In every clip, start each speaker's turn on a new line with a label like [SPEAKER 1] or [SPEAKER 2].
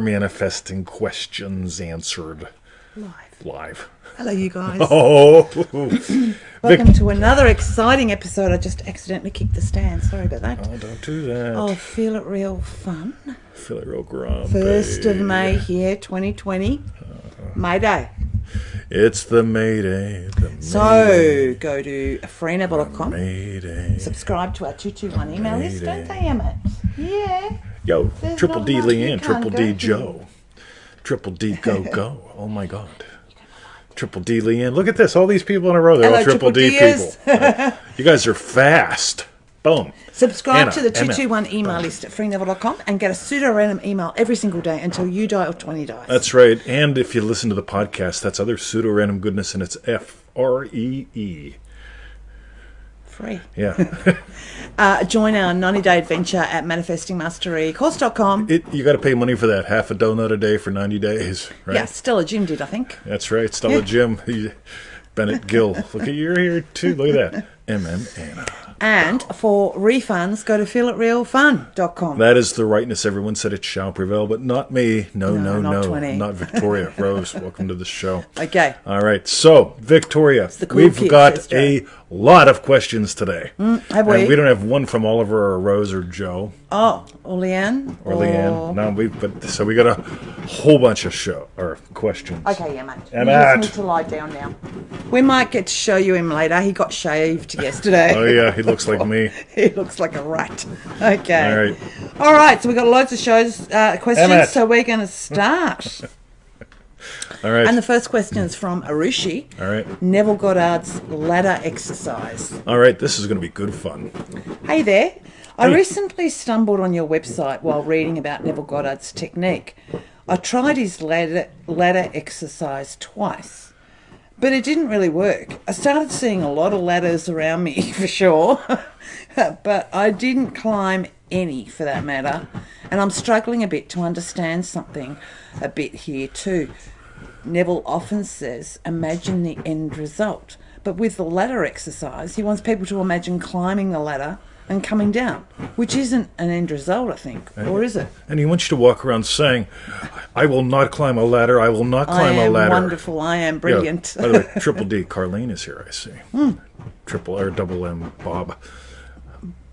[SPEAKER 1] Manifesting questions answered live.
[SPEAKER 2] Hello, you guys.
[SPEAKER 1] Oh,
[SPEAKER 2] Welcome to another exciting episode. I just accidentally kicked the stand. Sorry about that.
[SPEAKER 1] Oh, don't do that.
[SPEAKER 2] Oh, feel it real fun.
[SPEAKER 1] Feel it real grumpy.
[SPEAKER 2] 1st of May here, 2020. May Day.
[SPEAKER 1] It's the May Day.
[SPEAKER 2] So, go to freeneville.com.
[SPEAKER 1] Mayday.
[SPEAKER 2] Subscribe to our 221 email list, don't they, Emmett? Yeah.
[SPEAKER 1] Yo,
[SPEAKER 2] There's
[SPEAKER 1] Triple
[SPEAKER 2] not
[SPEAKER 1] D
[SPEAKER 2] enough you
[SPEAKER 1] Leanne,
[SPEAKER 2] can't
[SPEAKER 1] Triple
[SPEAKER 2] go
[SPEAKER 1] D
[SPEAKER 2] to.
[SPEAKER 1] Joe, Triple D Go. Oh my God. Triple D Leanne. Look at this. All these people in a row. They're all
[SPEAKER 2] Hello,
[SPEAKER 1] Triple D
[SPEAKER 2] Triple
[SPEAKER 1] people. You guys are fast. Boom.
[SPEAKER 2] Subscribe
[SPEAKER 1] Anna,
[SPEAKER 2] to the
[SPEAKER 1] Emma.
[SPEAKER 2] 221 email list at freeneville.com and get a pseudo-random email every single day until you die or 20 dies.
[SPEAKER 1] That's right. And if you listen to the podcast, that's other pseudo-random goodness, and it's Free.
[SPEAKER 2] Free.
[SPEAKER 1] Yeah.
[SPEAKER 2] Join our 90-day adventure at manifestingmasterycourse.com.
[SPEAKER 1] You got to pay money for that. Half a donut a day for 90 days, right?
[SPEAKER 2] Yeah, Stella Jim did, I think.
[SPEAKER 1] That's right. Stella Jim. Bennett Gill. Look at you're here too. Look at that. Anna.
[SPEAKER 2] And for refunds, go to feelitrealfun.com.
[SPEAKER 1] That is the rightness. Everyone said it shall prevail, but not me. No.
[SPEAKER 2] not 20.
[SPEAKER 1] Not Victoria. Rose, welcome to the show.
[SPEAKER 2] Okay.
[SPEAKER 1] All right. So, Victoria,
[SPEAKER 2] the cool
[SPEAKER 1] we've
[SPEAKER 2] kid,
[SPEAKER 1] got
[SPEAKER 2] says Joe.
[SPEAKER 1] a lot of questions today.
[SPEAKER 2] Have we?
[SPEAKER 1] And we don't have one from Oliver or Rose or Joe.
[SPEAKER 2] Oh, or Leanne?
[SPEAKER 1] Or Leanne. No, so we got a whole bunch of questions.
[SPEAKER 2] Okay, yeah, mate.
[SPEAKER 1] Emmett.
[SPEAKER 2] You just need to lie down now. We might get to show you him later. He got shaved yesterday.
[SPEAKER 1] Oh yeah, he looks like me.
[SPEAKER 2] He looks like a rat. Okay.
[SPEAKER 1] All right.
[SPEAKER 2] All right, so we've got loads of questions,
[SPEAKER 1] Emmett.
[SPEAKER 2] so we're going to start.
[SPEAKER 1] All right.
[SPEAKER 2] And the first question is from Arushi.
[SPEAKER 1] All right.
[SPEAKER 2] Neville Goddard's ladder exercise.
[SPEAKER 1] All right, this is going to be good fun.
[SPEAKER 2] Hey there. I
[SPEAKER 1] Hey.
[SPEAKER 2] recently stumbled on your website while reading about Neville Goddard's technique. I tried his ladder exercise twice, but it didn't really work. I started seeing a lot of ladders around me, for sure, but I didn't climb any, for that matter, and I'm struggling a bit to understand something a bit here too. Neville often says, imagine the end result, but with the ladder exercise, he wants people to imagine climbing the ladder and coming down, which isn't an end result, I think, or is it?
[SPEAKER 1] And he wants you to walk around saying, I will not climb a ladder, I will not climb a ladder.
[SPEAKER 2] I am wonderful, I am brilliant.
[SPEAKER 1] Yeah, by the way, Triple D, Carlene is here, I see. Triple or double M, Bob.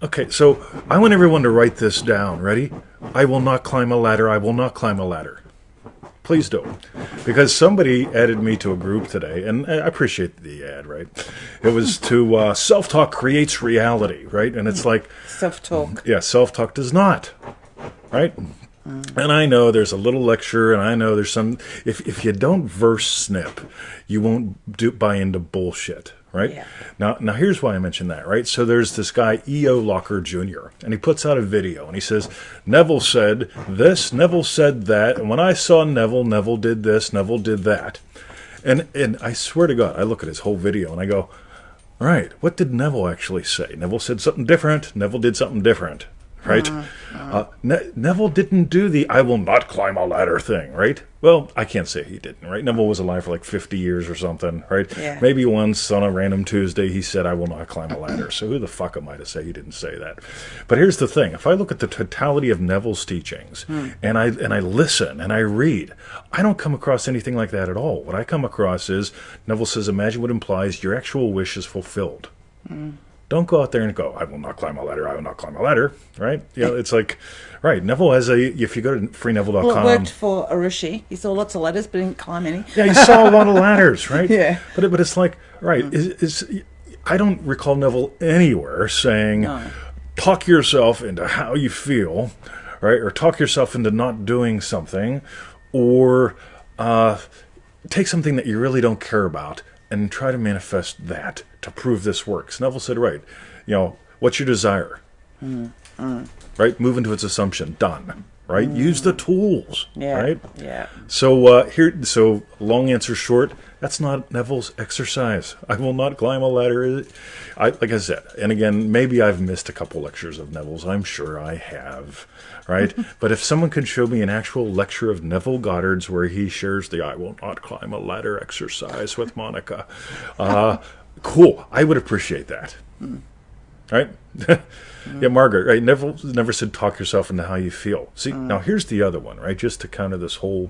[SPEAKER 1] Okay, so I want everyone to write this down. Ready? I will not climb a ladder, I will not climb a ladder. Please don't. Because somebody added me to a group today, and I appreciate the ad, right? It was to self-talk creates reality, right? And it's like...
[SPEAKER 2] Self-talk.
[SPEAKER 1] Yeah, self-talk does not, right? And I know there's a little lecture, and I know there's some... If you don't verse snip, you won't buy into bullshit, right?
[SPEAKER 2] Yeah.
[SPEAKER 1] Now here's why I mentioned that, right? So there's this guy, E.O. Locker Jr., and he puts out a video, and he says, Neville said this, Neville said that, and when I saw Neville, Neville did this, Neville did that. And I swear to God, I look at his whole video, and I go, all right, what did Neville actually say? Neville said something different, Neville did something different, right? Neville didn't do the I will not climb a ladder thing, right? Well, I can't say he didn't, right? Neville was alive for like 50 years or something, right?
[SPEAKER 2] Yeah.
[SPEAKER 1] Maybe once on a random Tuesday he said, I will not climb a ladder. So who the fuck am I to say he didn't say that? But here's the thing. If I look at the totality of Neville's teachings and I listen and I read, I don't come across anything like that at all. What I come across is Neville says, imagine what implies your actual wish is fulfilled. Don't go out there and go, I will not climb a ladder, I will not climb a ladder, right? You know, it's like, right, Neville has if you go to freeneville.com.
[SPEAKER 2] Well, it worked for Arushi. He saw lots of ladders, but didn't climb any.
[SPEAKER 1] Yeah, he saw a lot of ladders, right?
[SPEAKER 2] Yeah.
[SPEAKER 1] But it's like, right, I don't recall Neville anywhere saying, talk yourself into how you feel, right? Or talk yourself into not doing something, or take something that you really don't care about and try to manifest that to prove this works. Neville said, right, what's your desire? Right? Move into its assumption. Done. Right? Use the tools.
[SPEAKER 2] Yeah.
[SPEAKER 1] Right?
[SPEAKER 2] Yeah.
[SPEAKER 1] So long answer short, that's not Neville's exercise. I will not climb a ladder. Like I said, and again, maybe I've missed a couple lectures of Neville's. I'm sure I have. Right? But if someone could show me an actual lecture of Neville Goddard's where he shares the I will not climb a ladder exercise with Monica, cool. I would appreciate that. right? Yeah, Margaret, right? Never said talk yourself into how you feel. See, now here's the other one, right? Just to counter this whole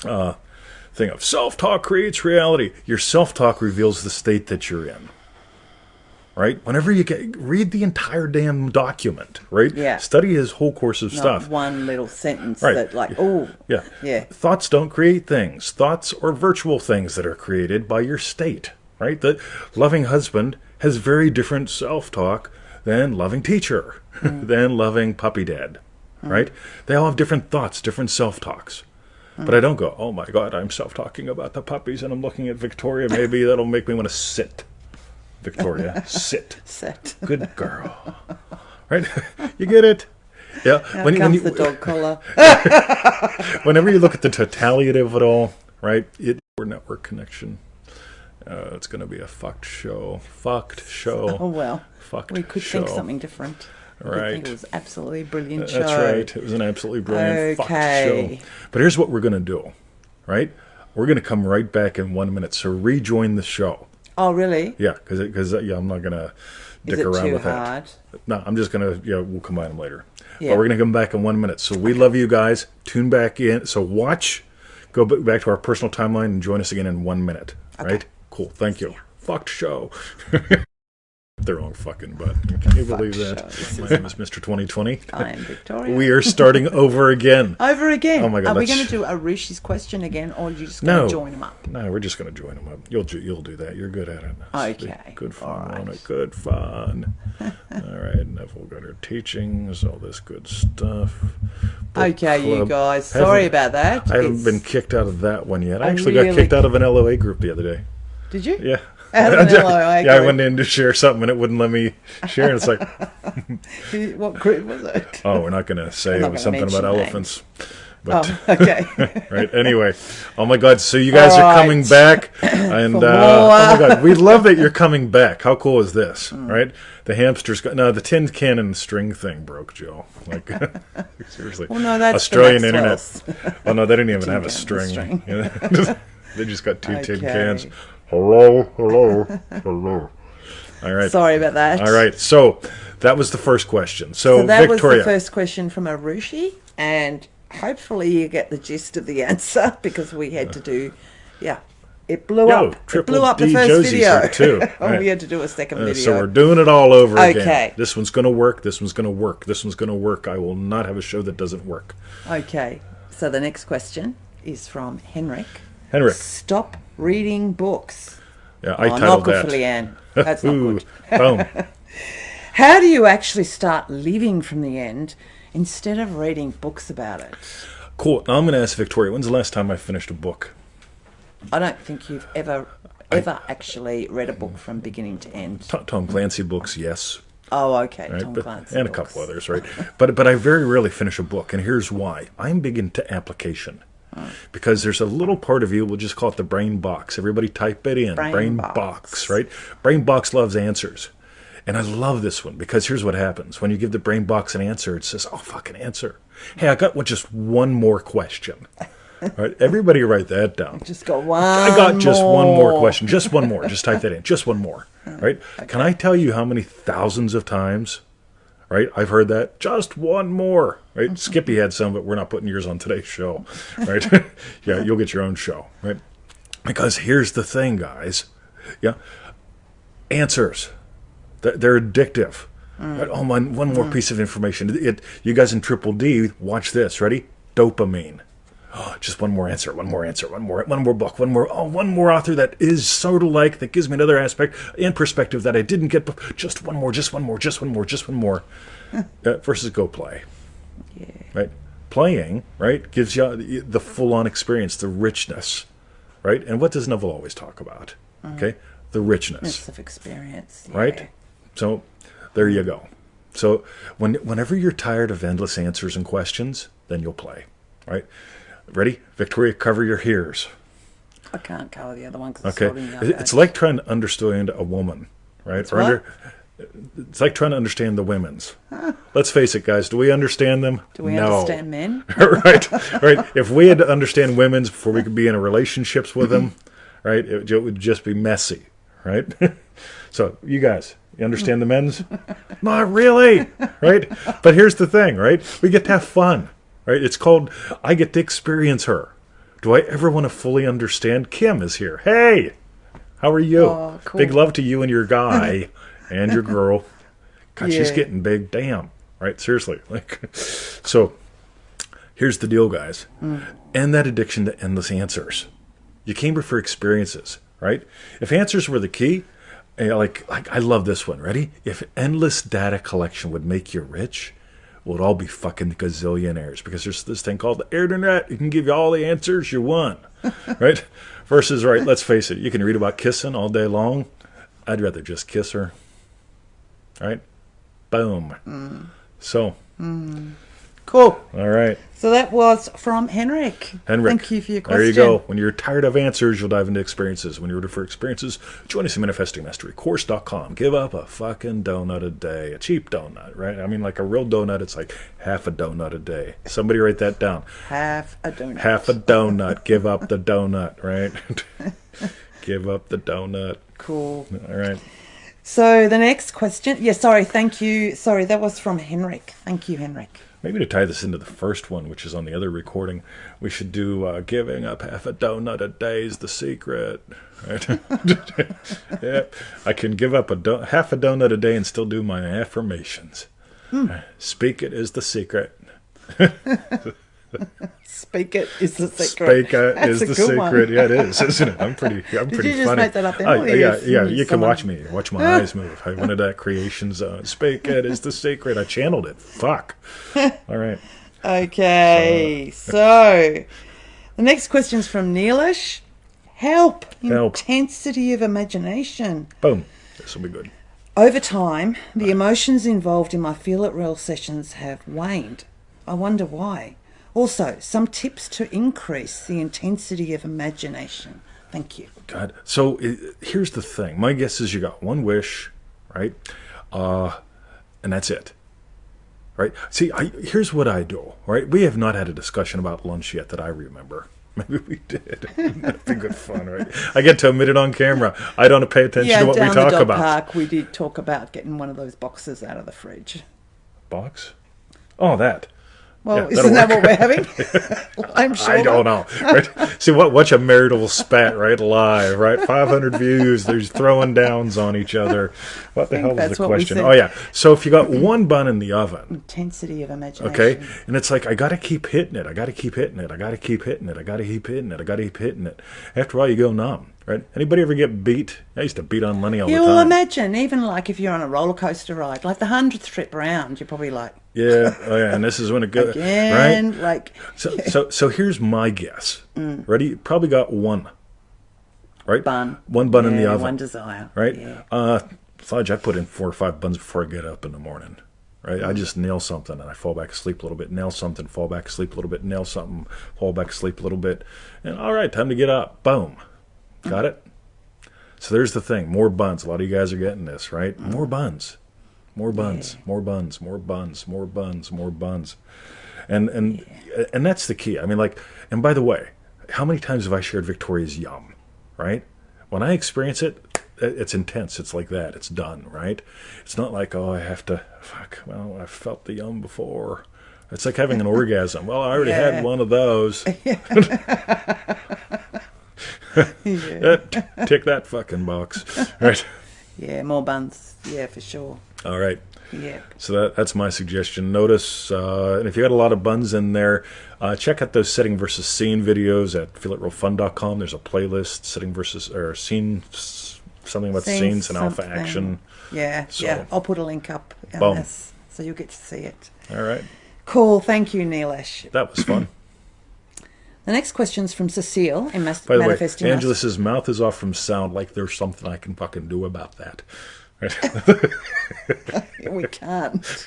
[SPEAKER 1] thing of self-talk creates reality. Your self-talk reveals the state that you're in. Right? Whenever you read the entire damn document, right?
[SPEAKER 2] Yeah.
[SPEAKER 1] Study his whole course of
[SPEAKER 2] Not
[SPEAKER 1] stuff.
[SPEAKER 2] one little sentence
[SPEAKER 1] Right.
[SPEAKER 2] that like, oh,
[SPEAKER 1] Yeah.
[SPEAKER 2] yeah.
[SPEAKER 1] Thoughts don't create things. Thoughts are virtual things that are created by your state, right? The loving husband has very different self-talk than loving teacher, than loving puppy dad, right? They all have different thoughts, different self-talks. But I don't go, oh my God, I'm self-talking about the puppies and I'm looking at Victoria. Maybe that'll make me want to sit. Victoria, sit.
[SPEAKER 2] Set.
[SPEAKER 1] Good girl. Right? You get it? Yeah.
[SPEAKER 2] Now comes the dog collar.
[SPEAKER 1] Whenever you look at the totality of it all, right? Or network connection. It's going to be a fucked show. Fucked show.
[SPEAKER 2] Oh, well.
[SPEAKER 1] Fucked
[SPEAKER 2] We could
[SPEAKER 1] show.
[SPEAKER 2] think something different.
[SPEAKER 1] Right.
[SPEAKER 2] I think it was absolutely brilliant show.
[SPEAKER 1] That's right. It was an absolutely brilliant fucked
[SPEAKER 2] Okay.
[SPEAKER 1] show. But here's what we're going to do, right? We're going to come right back in 1 minute. So rejoin the show.
[SPEAKER 2] Oh, really?
[SPEAKER 1] Yeah, because I'm not going to dick
[SPEAKER 2] Is it
[SPEAKER 1] around
[SPEAKER 2] too
[SPEAKER 1] with
[SPEAKER 2] hard?
[SPEAKER 1] that. No, I'm just going to, we'll combine them later.
[SPEAKER 2] Yeah.
[SPEAKER 1] But we're going to come back in 1 minute. So we love you guys. Tune back in. So watch, go back to our personal timeline and join us again in 1 minute. Right? Cool. Thank you. Fucked show. The wrong fucking button. Can you believe that?
[SPEAKER 2] show.
[SPEAKER 1] My name is Mr. 2020.
[SPEAKER 2] I am Victoria.
[SPEAKER 1] We are starting over again.
[SPEAKER 2] Over again.
[SPEAKER 1] Oh my God,
[SPEAKER 2] Are we
[SPEAKER 1] let's-
[SPEAKER 2] going to do Arushi's question again, or are you just going
[SPEAKER 1] No.
[SPEAKER 2] to join him up?
[SPEAKER 1] No, we're just going to join them up. You'll do that. You're good at it.
[SPEAKER 2] Okay.
[SPEAKER 1] Good fun.
[SPEAKER 2] All right.
[SPEAKER 1] Won't it? Good fun. All right. Neville Goddard teachings, all this good stuff. Book
[SPEAKER 2] Okay, you
[SPEAKER 1] club.
[SPEAKER 2] guys. Sorry
[SPEAKER 1] Haven't-
[SPEAKER 2] about that.
[SPEAKER 1] I haven't
[SPEAKER 2] It's-
[SPEAKER 1] been kicked out of that one yet. I
[SPEAKER 2] I
[SPEAKER 1] actually got
[SPEAKER 2] really-
[SPEAKER 1] kicked out of an LOA group the other day.
[SPEAKER 2] Did you?
[SPEAKER 1] Yeah.
[SPEAKER 2] Out of an LOA
[SPEAKER 1] Yeah, I
[SPEAKER 2] group.
[SPEAKER 1] went in to share something and it wouldn't let me share. And it's like,
[SPEAKER 2] What group was it?
[SPEAKER 1] oh, we're not going to say
[SPEAKER 2] I'm
[SPEAKER 1] it
[SPEAKER 2] not
[SPEAKER 1] was
[SPEAKER 2] gonna
[SPEAKER 1] something about
[SPEAKER 2] mention
[SPEAKER 1] elephants. But,
[SPEAKER 2] Oh, okay.
[SPEAKER 1] right. Anyway, oh my God. So you guys
[SPEAKER 2] All
[SPEAKER 1] are coming
[SPEAKER 2] right.
[SPEAKER 1] back, and
[SPEAKER 2] For
[SPEAKER 1] oh my
[SPEAKER 2] more.
[SPEAKER 1] God, we love that you're coming back. How cool is this? Right? The hamsters got no. The tin can and string thing broke, Joe. Like seriously.
[SPEAKER 2] Well, no, that's
[SPEAKER 1] Australian
[SPEAKER 2] the
[SPEAKER 1] internet.
[SPEAKER 2] Maxwell's.
[SPEAKER 1] Oh no, they didn't even
[SPEAKER 2] Tin
[SPEAKER 1] have a
[SPEAKER 2] can,
[SPEAKER 1] string.
[SPEAKER 2] string.
[SPEAKER 1] Yeah. They just got two tin
[SPEAKER 2] Okay.
[SPEAKER 1] cans. Hello, hello, hello. All right.
[SPEAKER 2] Sorry about that.
[SPEAKER 1] All right. So that was the first question. So,
[SPEAKER 2] that
[SPEAKER 1] Victoria.
[SPEAKER 2] was the first question from Arushi, and hopefully you get the gist of the answer because we had to do, it blew up. It
[SPEAKER 1] Triple
[SPEAKER 2] blew up the
[SPEAKER 1] D
[SPEAKER 2] first
[SPEAKER 1] Josie's
[SPEAKER 2] video.
[SPEAKER 1] here too.
[SPEAKER 2] Oh,
[SPEAKER 1] Right.
[SPEAKER 2] we had to do a second video.
[SPEAKER 1] So we're doing it all over again.
[SPEAKER 2] Okay.
[SPEAKER 1] This one's going to work. This one's going to work. This one's going to work. I will not have a show that doesn't work.
[SPEAKER 2] Okay, so the next question is from Henrik.
[SPEAKER 1] Henrik.
[SPEAKER 2] Stop reading books.
[SPEAKER 1] Yeah, I
[SPEAKER 2] not
[SPEAKER 1] titled
[SPEAKER 2] good
[SPEAKER 1] that.
[SPEAKER 2] for Leanne. That's not
[SPEAKER 1] Ooh,
[SPEAKER 2] good.
[SPEAKER 1] boom.
[SPEAKER 2] How do you actually start living from the end instead of reading books about it?
[SPEAKER 1] Cool. Now I'm going to ask Victoria, when's the last time I finished a book?
[SPEAKER 2] I don't think you've ever actually read a book from beginning to end.
[SPEAKER 1] Tom Clancy books, yes.
[SPEAKER 2] Oh, okay.
[SPEAKER 1] Right?
[SPEAKER 2] Tom
[SPEAKER 1] But-
[SPEAKER 2] Clancy
[SPEAKER 1] and a
[SPEAKER 2] books.
[SPEAKER 1] couple others, right? But I very rarely finish a book, and here's why. I'm big into application. Because there's a little part of you, we'll just call it the brain box. Everybody type it in.
[SPEAKER 2] Brain
[SPEAKER 1] box,
[SPEAKER 2] box.
[SPEAKER 1] right? Brain box loves answers. And I love this one because here's what happens. When you give the brain box an answer, it says, oh, fucking answer. Hey, I got just one more question. All right, everybody write that down.
[SPEAKER 2] Just got one.
[SPEAKER 1] I got just one more question. Just one more. Just type that in. Just one more. Right?
[SPEAKER 2] Okay.
[SPEAKER 1] Can I tell you how many thousands of times, right, I've heard that? Just one more. Right? Skippy had some, but we're not putting yours on today's show. Right? Yeah, you'll get your own show. Right? Because here's the thing, guys. Yeah. Answers. They're addictive. Right? Oh, one more piece of information. You guys in Triple D, watch this. Ready? Dopamine. Oh, just one more answer, one more book, one more author that is sort of like, that gives me another aspect and perspective that I didn't get before. Just one more. Versus go play.
[SPEAKER 2] Yeah.
[SPEAKER 1] Right? Playing, right, gives you the full-on experience, the richness, right? And what does Neville always talk about? Okay? The richness.
[SPEAKER 2] Midst of experience. Yeah.
[SPEAKER 1] Right? So there you go. So whenever you're tired of endless answers and questions, then you'll play. Right? Ready? Victoria, cover your ears.
[SPEAKER 2] I can't cover the other one because
[SPEAKER 1] Okay. It's like trying to understand a woman. Right?
[SPEAKER 2] It's what?
[SPEAKER 1] It's like trying to understand the women's. Let's face it, guys. Do we understand them?
[SPEAKER 2] Do we
[SPEAKER 1] No.
[SPEAKER 2] understand men?
[SPEAKER 1] Right. If we had to understand women's before we could be in relationships with them, right, it would just be messy. Right? So you guys, you understand the men's? Not really, right? But here's the thing, right? We get to have fun, right? It's called, I get to experience her. Do I ever want to fully understand? Kim is here. Hey, how are you?
[SPEAKER 2] Oh, cool.
[SPEAKER 1] Big love to you and your guy and your girl. God, she's
[SPEAKER 2] Yeah.
[SPEAKER 1] getting big. Damn, right? Seriously. So here's the deal, guys. End that addiction to endless answers. You came here for experiences, right? If answers were the key, like I love this one. Ready? If endless data collection would make you rich, we'll all be fucking gazillionaires, because there's this thing called the internet. It can give you all the answers you want, right? Versus, right, let's face it, you can read about kissing all day long. I'd rather just kiss her, right? Boom. So,
[SPEAKER 2] Cool.
[SPEAKER 1] all right.
[SPEAKER 2] So that was from Henrik.
[SPEAKER 1] Henrik,
[SPEAKER 2] Thank you for your question.
[SPEAKER 1] there you go. When you're tired of answers, you'll dive into experiences. When you're ready for experiences, join us at ManifestingMasteryCourse.com. Give up a fucking donut a day. A cheap donut, right? I mean, like a real donut, it's like half a donut a day. Somebody write that down.
[SPEAKER 2] Half a donut.
[SPEAKER 1] Half a donut. Give up the donut, right? Give up the donut.
[SPEAKER 2] Cool.
[SPEAKER 1] All right.
[SPEAKER 2] So the next question. Yeah, sorry. Thank you. Sorry, that was from Henrik. Thank you, Henrik.
[SPEAKER 1] Maybe to tie this into the first one, which is on the other recording, we should do giving up half a donut a day is the secret. Right? Yeah, I can give up half a donut a day and still do my affirmations. Speak it is the secret.
[SPEAKER 2] Speak it is the secret.
[SPEAKER 1] Speak it is the secret.
[SPEAKER 2] One.
[SPEAKER 1] Yeah, it is, isn't it? I'm pretty
[SPEAKER 2] Did
[SPEAKER 1] funny.
[SPEAKER 2] you just make that up then?
[SPEAKER 1] Oh,
[SPEAKER 2] Or
[SPEAKER 1] yeah. You can
[SPEAKER 2] someone-
[SPEAKER 1] watch me. Watch my eyes move. I wanted that creation zone. Speak it is the secret. I channeled it. Fuck. All right.
[SPEAKER 2] Okay, so the next question's from Neelesh. Help.
[SPEAKER 1] Help.
[SPEAKER 2] Intensity of imagination.
[SPEAKER 1] Boom. This will be good.
[SPEAKER 2] Over time, the emotions involved in my Feel It Real sessions have waned. I wonder why. Also, some tips to increase the intensity of imagination. Thank you.
[SPEAKER 1] God. So here's the thing. My guess is you got one wish, right? And that's it. Right? See, here's what I do, right? We have not had a discussion about lunch yet that I remember. Maybe we did. That'd be good fun, right? I get to admit it on camera. I don't pay attention to what we
[SPEAKER 2] down the
[SPEAKER 1] talk
[SPEAKER 2] dog
[SPEAKER 1] about.
[SPEAKER 2] park, we did talk about getting one of those boxes out of the fridge.
[SPEAKER 1] Box? Oh, that.
[SPEAKER 2] Well,
[SPEAKER 1] Yeah,
[SPEAKER 2] isn't that
[SPEAKER 1] that'll
[SPEAKER 2] what we're having? I'm sure.
[SPEAKER 1] I don't know. Right? See, watch a marital spat, right? Live, right? 500 views. There's throwing downs on each other. What the hell was
[SPEAKER 2] that's
[SPEAKER 1] the
[SPEAKER 2] what we
[SPEAKER 1] question?
[SPEAKER 2] said.
[SPEAKER 1] Oh, yeah. So if you got one bun in the oven,
[SPEAKER 2] Intensity of imagination.
[SPEAKER 1] okay, and it's like, I got to keep hitting it. I got to keep hitting it. I got to keep hitting it. I got to keep hitting it. I got to keep hitting it. After a while, you go numb, right? Anybody ever get beat? I used to beat on Lenny all
[SPEAKER 2] Yeah,
[SPEAKER 1] the
[SPEAKER 2] well,
[SPEAKER 1] time.
[SPEAKER 2] imagine, even like if you're on a roller coaster ride, like the 100th trip round, you're probably like,
[SPEAKER 1] Yeah, oh yeah, and this is when it goes,
[SPEAKER 2] again,
[SPEAKER 1] right?
[SPEAKER 2] like,
[SPEAKER 1] So here's my guess. Ready? Probably got one, right?
[SPEAKER 2] bun.
[SPEAKER 1] One bun in the
[SPEAKER 2] Yeah,
[SPEAKER 1] oven,
[SPEAKER 2] one desire.
[SPEAKER 1] right?
[SPEAKER 2] Yeah.
[SPEAKER 1] Fudge, I put in 4 or 5 buns before I get up in the morning, right? I just nail something and I fall back asleep a little bit, nail something, fall back asleep a little bit, nail something, fall back asleep a little bit, and all right, time to get up. Boom. Got it? So there's the thing. More buns. A lot of you guys are getting this, right? More buns. More buns, more buns, more buns, more buns, more buns. And that's the key. I mean, like, and by the way, how many times have I shared Victoria's yum, right? When I experience it, it's intense. It's like that. It's done, right? It's not like, oh, I have to, well, I felt the yum before. It's like having an orgasm. Well, I already had one of those. Tick that fucking box. Right?
[SPEAKER 2] Yeah, more buns. Yeah, for sure.
[SPEAKER 1] All right.
[SPEAKER 2] Yeah.
[SPEAKER 1] So that's my suggestion. Notice, and if you got a lot of buns in there, check out those setting versus scene videos at feelitrealfun.com. There's a playlist, setting versus, or scene, something about scenes and alpha
[SPEAKER 2] something.
[SPEAKER 1] action.
[SPEAKER 2] Yeah,
[SPEAKER 1] So-
[SPEAKER 2] yeah. I'll put a link up on
[SPEAKER 1] Boom.
[SPEAKER 2] this, so you'll get to see it.
[SPEAKER 1] All right.
[SPEAKER 2] Cool. Thank you, Neelesh.
[SPEAKER 1] That was fun.
[SPEAKER 2] The next question's from Cecile in
[SPEAKER 1] By the way,
[SPEAKER 2] Manifesting Us.
[SPEAKER 1] Angelus's mouth is off from sound, like there's something I can fucking do about that. Right?
[SPEAKER 2] We can't.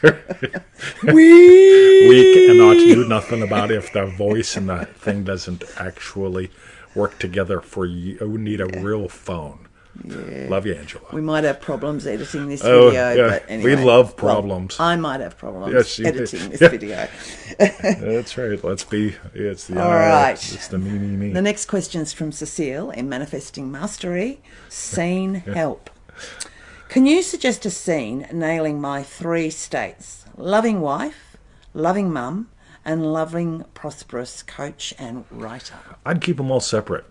[SPEAKER 1] We cannot do nothing about it if the voice and the thing doesn't actually work together for you. We need a real phone.
[SPEAKER 2] Yeah.
[SPEAKER 1] Love you, Angela.
[SPEAKER 2] We might have problems editing this
[SPEAKER 1] Oh,
[SPEAKER 2] video,
[SPEAKER 1] yeah.
[SPEAKER 2] but anyway.
[SPEAKER 1] We love
[SPEAKER 2] Well,
[SPEAKER 1] problems.
[SPEAKER 2] I might have problems
[SPEAKER 1] Yes, you do.
[SPEAKER 2] editing this
[SPEAKER 1] Yeah.
[SPEAKER 2] video.
[SPEAKER 1] That's right. Let's be. It's the
[SPEAKER 2] All
[SPEAKER 1] I.
[SPEAKER 2] right.
[SPEAKER 1] It's the me.
[SPEAKER 2] The next question's from Cecile in Manifesting Mastery. Scene help. Can you suggest a scene nailing my 3 states? Loving wife, loving mum, and loving prosperous coach and writer.
[SPEAKER 1] I'd keep them all separate.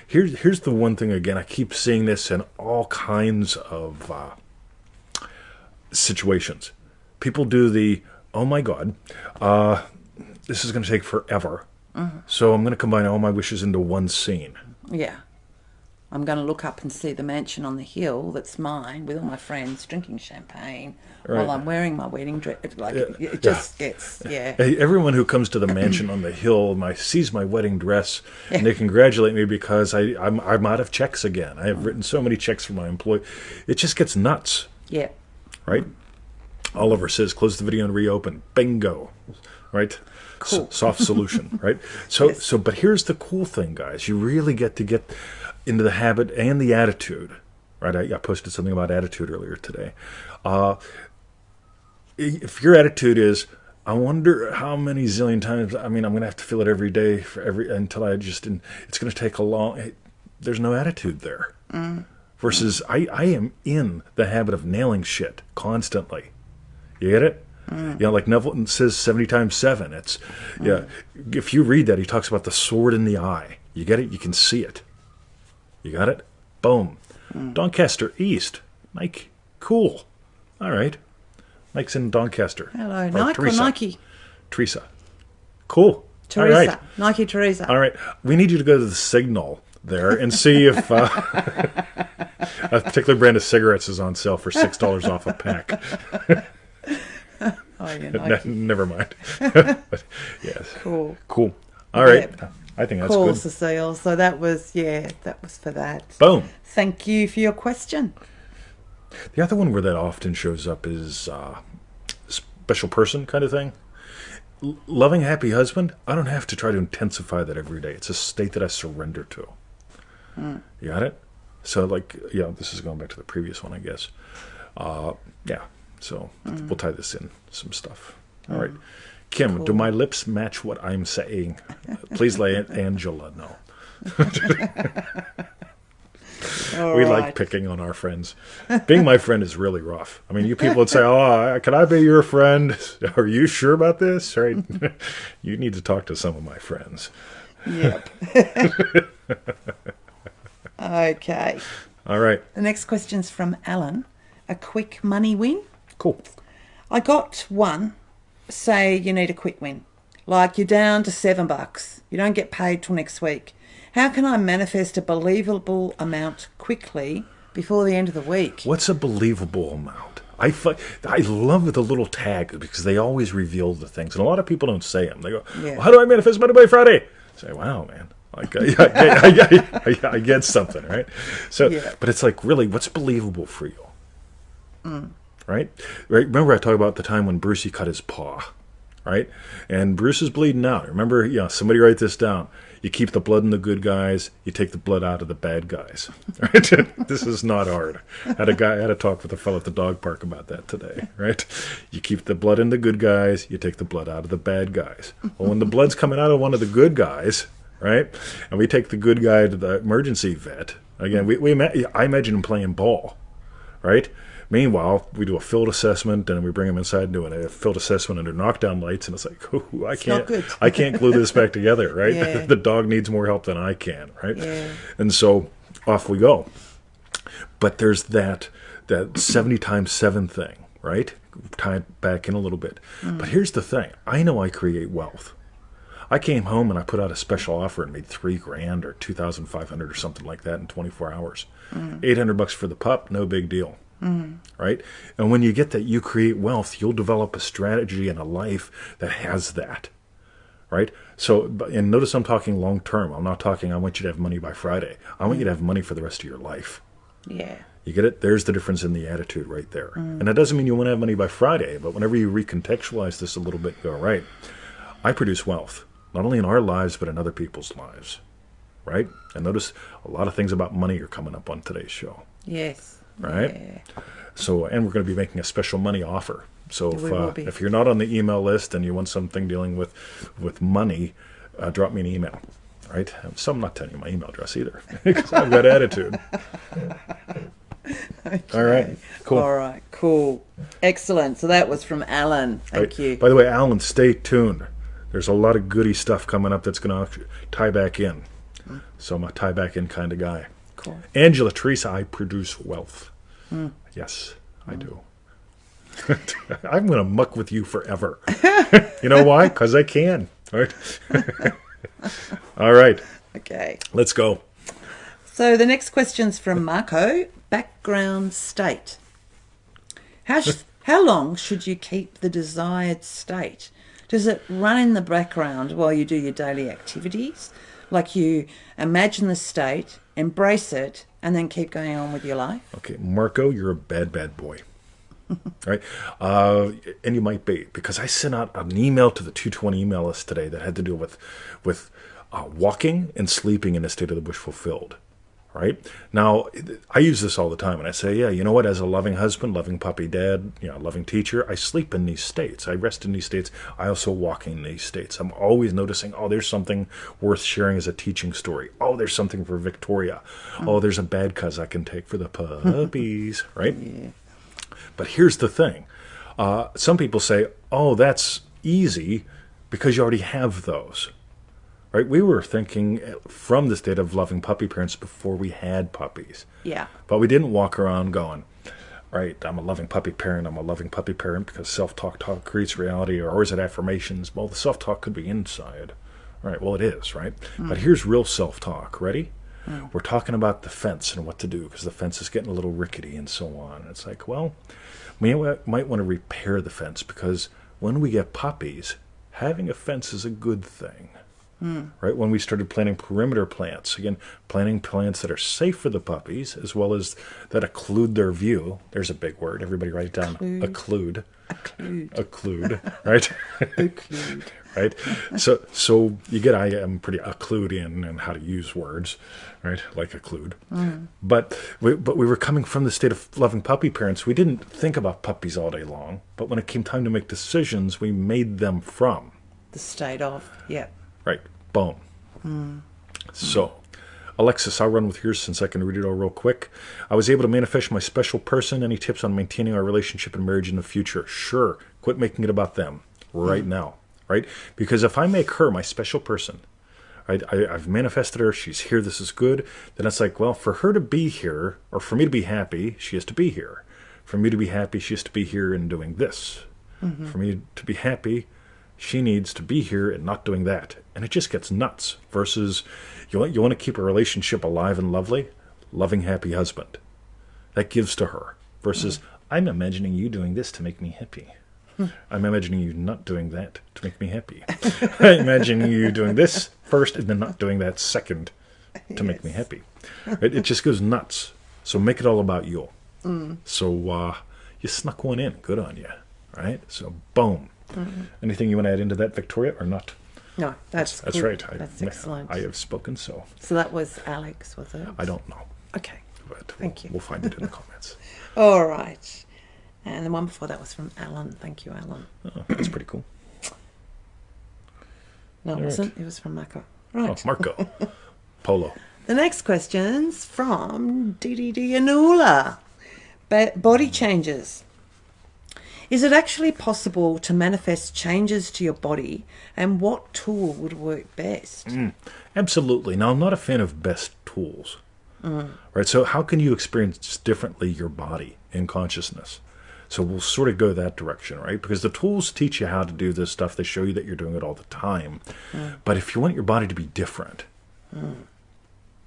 [SPEAKER 1] Here's the one thing, again, I keep seeing this in all kinds of situations. People do the, oh my God, this is going to take forever. So I'm going to combine all my wishes into one scene.
[SPEAKER 2] Yeah. I'm going to look up and see the mansion on the hill that's mine with all my friends drinking champagne while I'm wearing my wedding dress. Like, it just gets,
[SPEAKER 1] Hey, everyone who comes to the mansion on the hill sees my wedding dress, and they congratulate me because I'm out of checks again. I have written so many checks for my employee. It just gets nuts.
[SPEAKER 2] Yeah.
[SPEAKER 1] Right? Oliver says, close the video and reopen. Bingo. Right?
[SPEAKER 2] Cool.
[SPEAKER 1] Soft solution. Right? So, but here's the cool thing, guys. You really get to get into the habit and the attitude. Right? I posted something about attitude earlier today. If your attitude is, I wonder how many zillion times, I'm going to have to feel it every day until it's going to take a long, there's no attitude there. Versus, I am in the habit of nailing shit constantly. You get it? Like Neville says 70 times 7. It's, if you read that, he talks about the sword in the eye. You get it? You can see it. You got it? Boom. Doncaster East. Mike, cool. All right. Mike's in Doncaster.
[SPEAKER 2] Hello, Nike or Nike?
[SPEAKER 1] Teresa. Cool.
[SPEAKER 2] Teresa.
[SPEAKER 1] All right.
[SPEAKER 2] Nike Teresa.
[SPEAKER 1] All right. We need you to go to the Signal there and see if a particular brand of cigarettes is on sale for $6 off a pack.
[SPEAKER 2] Oh, yeah, Nike.
[SPEAKER 1] Never mind. But, yes.
[SPEAKER 2] Cool.
[SPEAKER 1] All right.
[SPEAKER 2] Yep.
[SPEAKER 1] I think that's
[SPEAKER 2] cool,
[SPEAKER 1] good.
[SPEAKER 2] Cecile. So that was for that.
[SPEAKER 1] Boom.
[SPEAKER 2] Thank you for your question.
[SPEAKER 1] The other one where that often shows up is special person kind of thing. Loving, happy husband, I don't have to try to intensify that every day. It's a state that I surrender to. You got it? So, this is going back to the previous one, I guess. So we'll tie this in some stuff. All right. Kim,
[SPEAKER 2] Cool.
[SPEAKER 1] Do my lips match what I'm saying? Please let Angela know. We like picking on our friends. Being my friend is really rough. I mean, you people would say, oh, can I be your friend? Are you sure about this? Right? You need to talk to some of my friends.
[SPEAKER 2] Yep. Okay.
[SPEAKER 1] All right.
[SPEAKER 2] The next question's from Alan. A quick money win?
[SPEAKER 1] Cool.
[SPEAKER 2] I got one. Say you need a quick win. Like you're down to $7. You don't get paid till next week. How can I manifest a believable amount quickly before the end of the week?
[SPEAKER 1] What's a believable amount? I love the little tag because they always reveal the things. And a lot of people don't say them. They go, well, how do I manifest money by Friday? I say, wow, man. Like, I get something, right? So, but it's like, really, what's believable for you? Right? Remember I talked about the time when Brucey cut his paw, right? And Bruce is bleeding out. Remember, somebody write this down. You keep the blood in the good guys. You take the blood out of the bad guys. Right? This is not hard. I had a talk with a fellow at the dog park about that today. Right? You keep the blood in the good guys. You take the blood out of the bad guys. Well, when the blood's coming out of one of the good guys, right? And we take the good guy to the emergency vet. Again, I imagine him playing ball, right? Meanwhile, we do a field assessment, and we bring him inside and do a field assessment under knockdown lights, and it's like, I can't glue this back together, right?
[SPEAKER 2] Yeah.
[SPEAKER 1] The dog needs more help than I can, right?
[SPEAKER 2] Yeah.
[SPEAKER 1] And so off we go. But there's that 70 times 7 thing, right? Tie it back in a little bit. But here's the thing. I know I create wealth. I came home and I put out a special offer and made $3,000 or $2,500 or something like that in 24 hours. $800 for the pup, no big deal. Right? And when you get that, you create wealth, you'll develop a strategy and a life that has that. Right? So, and notice I'm talking long term. I'm not talking, I want you to have money by Friday. I want you to have money for the rest of your life.
[SPEAKER 2] Yeah.
[SPEAKER 1] You get it? There's the difference in the attitude right there. And that doesn't mean you want to have money by Friday, but whenever you recontextualize this a little bit, go, right, I produce wealth, not only in our lives, but in other people's lives. Right? And notice a lot of things about money are coming up on today's show.
[SPEAKER 2] Yes.
[SPEAKER 1] Right?
[SPEAKER 2] Yeah.
[SPEAKER 1] So, and we're going to be making a special money offer. So if you're not on the email list and you want something dealing with money, drop me an email. Right? So I'm not telling you my email address either because I've got attitude. All right. Cool.
[SPEAKER 2] All right, cool. Excellent. So that was from Alan. Thank you.
[SPEAKER 1] By the way, Alan, stay tuned. There's a lot of goody stuff coming up that's going to tie back in. So I'm a tie back in kind of guy.
[SPEAKER 2] Cool.
[SPEAKER 1] Angela, Teresa, I produce wealth. Yes, I do. I'm going to muck with you forever. You know why? Because I can. All right. All right.
[SPEAKER 2] Okay.
[SPEAKER 1] Let's go.
[SPEAKER 2] So the next question's from Marco. Background state. How long should you keep the desired state? Does it run in the background while you do your daily activities? Like you imagine the state, embrace it, and then keep going on with your life?
[SPEAKER 1] Okay, Marco, you're a bad, bad boy. Right? And you might be, because I sent out an email to the 220 email list today that had to do with walking and sleeping in a state of the bush fulfilled. Right? Now, I use this all the time, and I say, yeah, you know what? As a loving husband, loving puppy dad, loving teacher, I sleep in these states. I rest in these states. I also walk in these states. I'm always noticing, oh, there's something worth sharing as a teaching story. Oh, there's something for Victoria. Oh, there's a bad cuz I can take for the puppies. Right?
[SPEAKER 2] Yeah.
[SPEAKER 1] But here's the thing. Some people say, oh, that's easy because you already have those. Right? We were thinking from the state of loving puppy parents before we had puppies.
[SPEAKER 2] Yeah.
[SPEAKER 1] But we didn't walk around going, right, I'm a loving puppy parent, because self-talk creates reality, or is it affirmations? Well, the self-talk could be inside. Right, well, it is, right? But here's real self-talk. Ready? We're talking about the fence and what to do, because the fence is getting a little rickety and so on. It's like, well, we might want to repair the fence, because when we get puppies, having a fence is a good thing. Right? When we started planting perimeter plants, again, planting plants that are safe for the puppies, as well as that occlude their view. There's a big word. Everybody write it down. Occlude. Occlude. Right?
[SPEAKER 2] Occlude.
[SPEAKER 1] Right? So you get, I am pretty occlude in how to use words, right? Like occlude. But we were coming from the state of loving puppy parents. We didn't think about puppies all day long, but when it came time to make decisions, we made them from
[SPEAKER 2] The state of, yeah.
[SPEAKER 1] Right. Boom. So, Alexis, I'll run with yours since I can read it all real quick. I was able to manifest my special person. Any tips on maintaining our relationship and marriage in the future? Sure. Quit making it about them right now. Right? Because if I make her my special person, right, I've manifested her, she's here, this is good, then it's like, well, for her to be here, or for me to be happy, she has to be here. For me to be happy, she has to be here and doing this. For me to be happy, she needs to be here and not doing that. And it just gets nuts. Versus, you want to keep a relationship alive and lovely? Loving, happy husband. That gives to her. Versus, I'm imagining you doing this to make me happy. I'm imagining you not doing that to make me happy. I'm imagining you doing this first and then not doing that second to make me happy. Right? It just goes nuts. So make it all about you. So you snuck one in. Good on you. Right? So boom. Anything you want to add into that, Victoria, or not?
[SPEAKER 2] No, that's
[SPEAKER 1] right.
[SPEAKER 2] That's excellent.
[SPEAKER 1] I have spoken so.
[SPEAKER 2] So that was Alex, was it?
[SPEAKER 1] I don't know.
[SPEAKER 2] Okay.
[SPEAKER 1] But
[SPEAKER 2] Thank you.
[SPEAKER 1] We'll find it in the comments.
[SPEAKER 2] All right. And the one before that was from Alan. Thank you, Alan.
[SPEAKER 1] Oh, that's pretty cool.
[SPEAKER 2] No, it wasn't. It was from Marco. Right.
[SPEAKER 1] Oh, Marco. Polo.
[SPEAKER 2] The next question's from DDD Anula. Body changes. Is it actually possible to manifest changes to your body, and what tool would work best?
[SPEAKER 1] Absolutely. Now, I'm not a fan of best tools. Right? So how can you experience differently your body in consciousness? So we'll sort of go that direction, right? Because the tools teach you how to do this stuff. They show you that you're doing it all the time. But if you want your body to be different,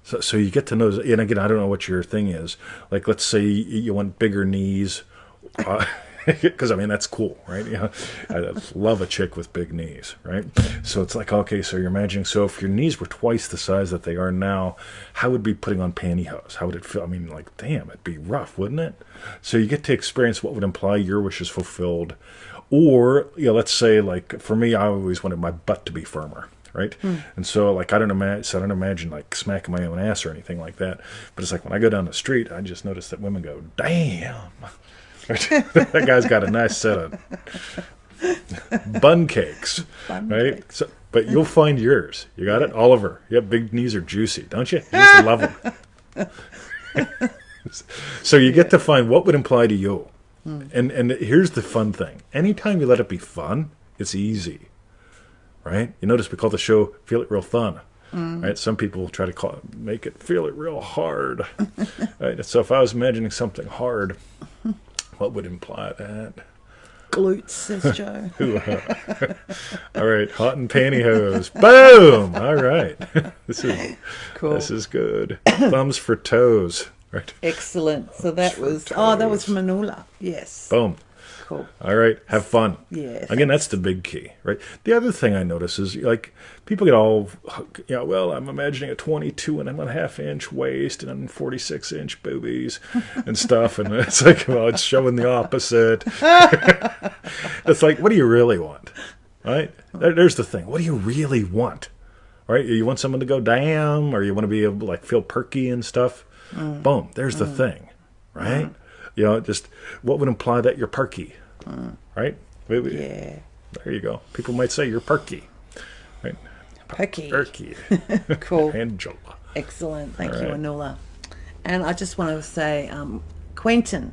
[SPEAKER 1] so you get to know, and again, I don't know what your thing is. Like, let's say you want bigger knees, because, I mean, that's cool, right? I love a chick with big knees, right? So it's like, okay, so you're imagining, so if your knees were twice the size that they are now, how would it be putting on pantyhose? How would it feel? I mean, like, damn, it'd be rough, wouldn't it? So you get to experience what would imply your wish is fulfilled. Or, let's say, like, for me, I always wanted my butt to be firmer. Right? And so, like, I don't imagine, like, smacking my own ass or anything like that. But it's like, when I go down the street, I just notice that women go, damn. That guy's got a nice set of bun cakes, right? Cakes. So, but you'll find yours. You got it, Oliver. Yeah, big knees are juicy, don't you? You just love them. So you get to find what would imply to you. And here's the fun thing. Anytime you let it be fun, it's easy. Right? You notice we call the show Feel It Real Fun. Right? Some people try to make it feel it real hard. Right? So if I was imagining something hard, what would imply that?
[SPEAKER 2] Glutes, says Joe.
[SPEAKER 1] All right, hot and pantyhose. Boom! All right. This is
[SPEAKER 2] Cool.
[SPEAKER 1] This is good. Thumbs for toes. Right.
[SPEAKER 2] Excellent. So that was that was from Anula. Yes.
[SPEAKER 1] Boom.
[SPEAKER 2] Cool.
[SPEAKER 1] All right, have fun.
[SPEAKER 2] Yeah.
[SPEAKER 1] Again, that's the big key, right? The other thing I notice is, like, people get all, well, I'm imagining a 22.5-inch waist and 46-inch boobies and stuff, and it's like, well, it's showing the opposite. It's like, what do you really want, right? There's the thing. What do you really want, right? You want someone to go damn, or you want to be able to, like, feel perky and stuff? Boom, there's the thing, right? Just what would imply that you're perky, right?
[SPEAKER 2] Yeah.
[SPEAKER 1] There you go. People might say you're perky, right?
[SPEAKER 2] Perky.
[SPEAKER 1] Perky.
[SPEAKER 2] Cool.
[SPEAKER 1] Angela.
[SPEAKER 2] Excellent. Thank
[SPEAKER 1] All
[SPEAKER 2] you,
[SPEAKER 1] right.
[SPEAKER 2] Anula. And I just want to say, Quentin,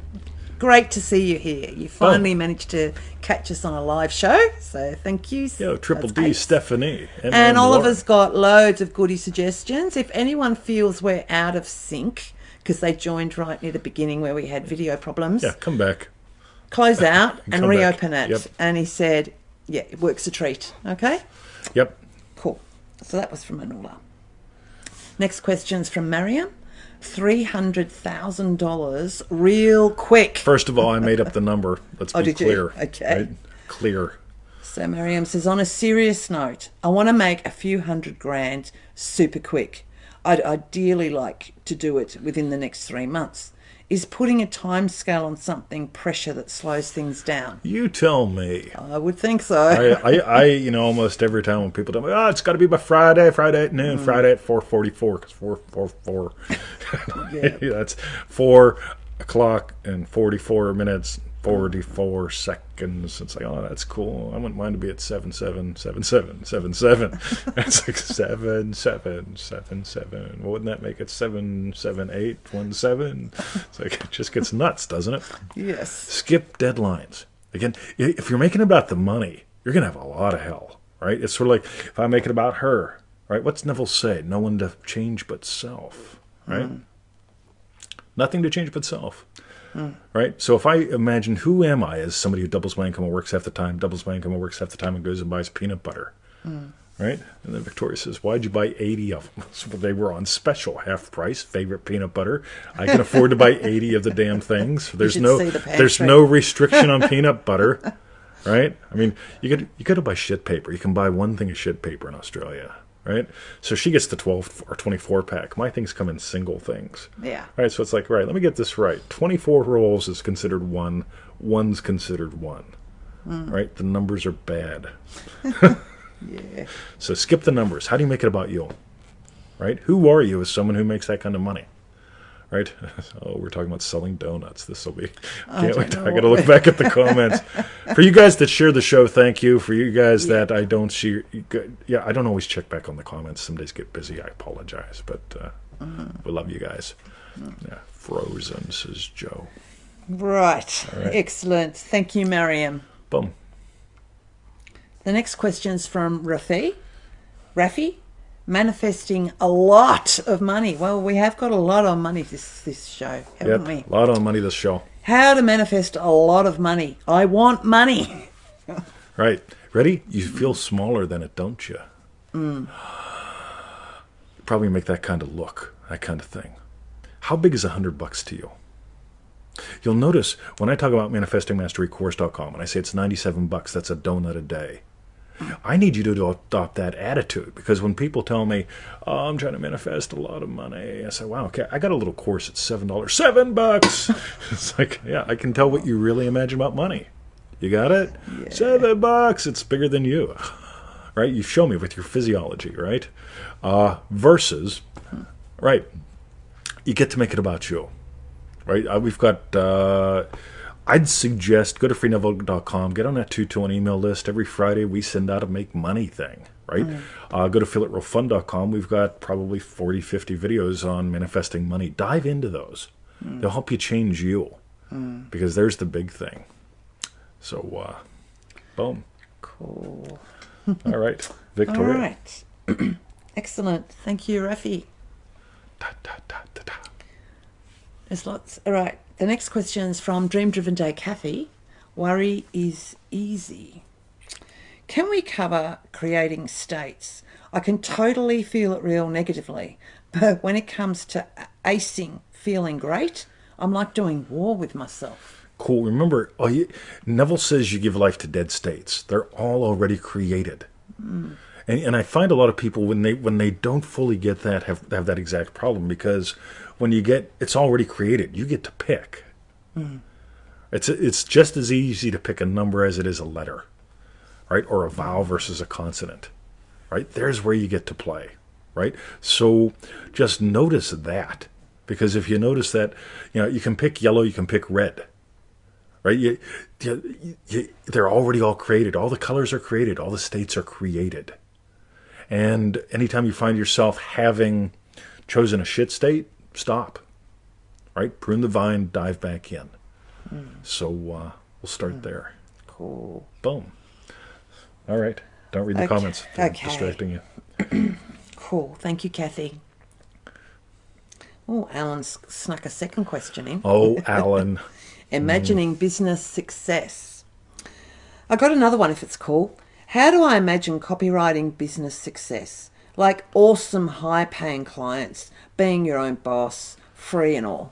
[SPEAKER 2] great to see you here. You finally managed to catch us on a live show, so thank you.
[SPEAKER 1] Triple
[SPEAKER 2] That's
[SPEAKER 1] D,
[SPEAKER 2] ace.
[SPEAKER 1] Stephanie.
[SPEAKER 2] And
[SPEAKER 1] Laura.
[SPEAKER 2] Oliver's got loads of goodie suggestions. If anyone feels we're out of sync, because they joined right near the beginning where we had video problems,
[SPEAKER 1] Yeah, come back.
[SPEAKER 2] close out and
[SPEAKER 1] Come
[SPEAKER 2] reopen
[SPEAKER 1] back.
[SPEAKER 2] it.
[SPEAKER 1] Yep.
[SPEAKER 2] And he said, yeah, it works a treat. Okay?
[SPEAKER 1] Yep.
[SPEAKER 2] Cool. So that was from Anula. Next question's from Mariam. $300,000 real quick.
[SPEAKER 1] First of all, I made up the number. Let's be
[SPEAKER 2] did you?
[SPEAKER 1] clear.
[SPEAKER 2] Okay.
[SPEAKER 1] Right? Clear.
[SPEAKER 2] So Mariam says, on a serious note, I want to make a few $100,000 super quick. I'd ideally like to do it within the next 3 months. Is putting a time scale on something pressure that slows things down?
[SPEAKER 1] You tell me.
[SPEAKER 2] I would think so.
[SPEAKER 1] I almost every time when people tell me, it's got to be by Friday at noon, Friday at 4:44, because 4:44.
[SPEAKER 2] Yeah.
[SPEAKER 1] That's 4 o'clock and 44 minutes, 44 seconds. It's like, that's cool. I wouldn't mind to be at 7:77. That's like 7:77. Well, wouldn't that make it 7:78:17? It's like, it just gets nuts, doesn't it?
[SPEAKER 2] Yes.
[SPEAKER 1] Skip deadlines. Again, if you're making it about the money, you're going to have a lot of hell, right? It's sort of like, if I make it about her, right? What's Neville say? No one to change but self, right? Nothing to change but self. Right? So if I imagine, who am I as somebody who doubles my income and works half the time, and goes and buys peanut butter, right? And then Victoria says, why'd you buy 80 of them? Well, they were on special, half price, favorite peanut butter. I can afford to buy 80 of the damn things. There's no restriction on peanut butter, right? I mean, you got to buy shit paper. You can buy one thing of shit paper in Australia. Right? So she gets the 12 or 24 pack. My things come in single things.
[SPEAKER 2] Yeah.
[SPEAKER 1] Right? So it's like, right, let me get this right. 24 rolls is considered one. One's considered one. Right? The numbers are bad.
[SPEAKER 2] Yeah.
[SPEAKER 1] So skip the numbers. How do you make it about you? Right? Who are you as someone who makes that kind of money? Right? Oh, we're talking about selling donuts. This will be. Can't wait. I got to look back at the comments. For you guys that share the show, thank you. For you guys that I don't share, I don't always check back on the comments. Some days get busy. I apologize, but we love you guys. Yeah, frozen, says Joe.
[SPEAKER 2] Right. Excellent. Thank you, Mariam.
[SPEAKER 1] Boom.
[SPEAKER 2] The next question's from Rafi. Manifesting a lot of money. Well, we have got a lot of money this show, haven't we?
[SPEAKER 1] A lot of money this show.
[SPEAKER 2] How to manifest a lot of money. I want money.
[SPEAKER 1] Right. Ready? You feel smaller than it, don't you? Probably make that kind of look, that kind of thing. How big is $100 to you? You'll notice when I talk about manifestingmasterycourse.com and I say it's $97, that's a donut a day. I need you to adopt that attitude, because when people tell me, I'm trying to manifest a lot of money, I say, wow, okay, I got a little course at $7. $7! It's like, yeah, I can tell what you really imagine about money. You got it?
[SPEAKER 2] Yeah.
[SPEAKER 1] $7. It's bigger than you. Right? You show me with your physiology, right? Versus, right, you get to make it about you. Right? We've got... I'd suggest go to freeneville.com, get on that 221 email list. Every Friday we send out a make money thing, right? Go to feelitrealfun.com. We've got probably 40, 50 videos on manifesting money. Dive into those, They'll help you change you, because there's the big thing. So, boom.
[SPEAKER 2] Cool.
[SPEAKER 1] All right, Victoria.
[SPEAKER 2] All right. Excellent. Thank you, Rafi.
[SPEAKER 1] Da, da, da, da, da.
[SPEAKER 2] There's lots. All right. The next question is from Dream Driven Day Kathy. Worry is easy. Can we cover creating states? I can totally feel it real negatively, but when it comes to acing feeling great, I'm like doing war with myself.
[SPEAKER 1] Cool. Remember, Neville says you give life to dead states. They're all already created. And I find a lot of people, when they don't fully get that, have that exact problem, because when you get, it's already created. You get to pick. It's just as easy to pick a number as it is a letter, right? Or a vowel versus a consonant, right? There's where you get to play, right? So just notice that, because if you notice that, you can pick yellow, you can pick red, right? They're already all created. All the colors are created. All the states are created. And anytime you find yourself having chosen a shit state, stop, right? Prune the vine, dive back in. So we'll start there.
[SPEAKER 2] Cool.
[SPEAKER 1] Boom. All right. Don't read the comments. They're distracting you.
[SPEAKER 2] Cool. Thank you, Kathy. Oh, Alan's snuck a second question in.
[SPEAKER 1] Oh, Alan.
[SPEAKER 2] Imagining business success. I got another one if it's cool. How do I imagine copywriting business success? Like awesome high-paying clients, being your own boss, free and all.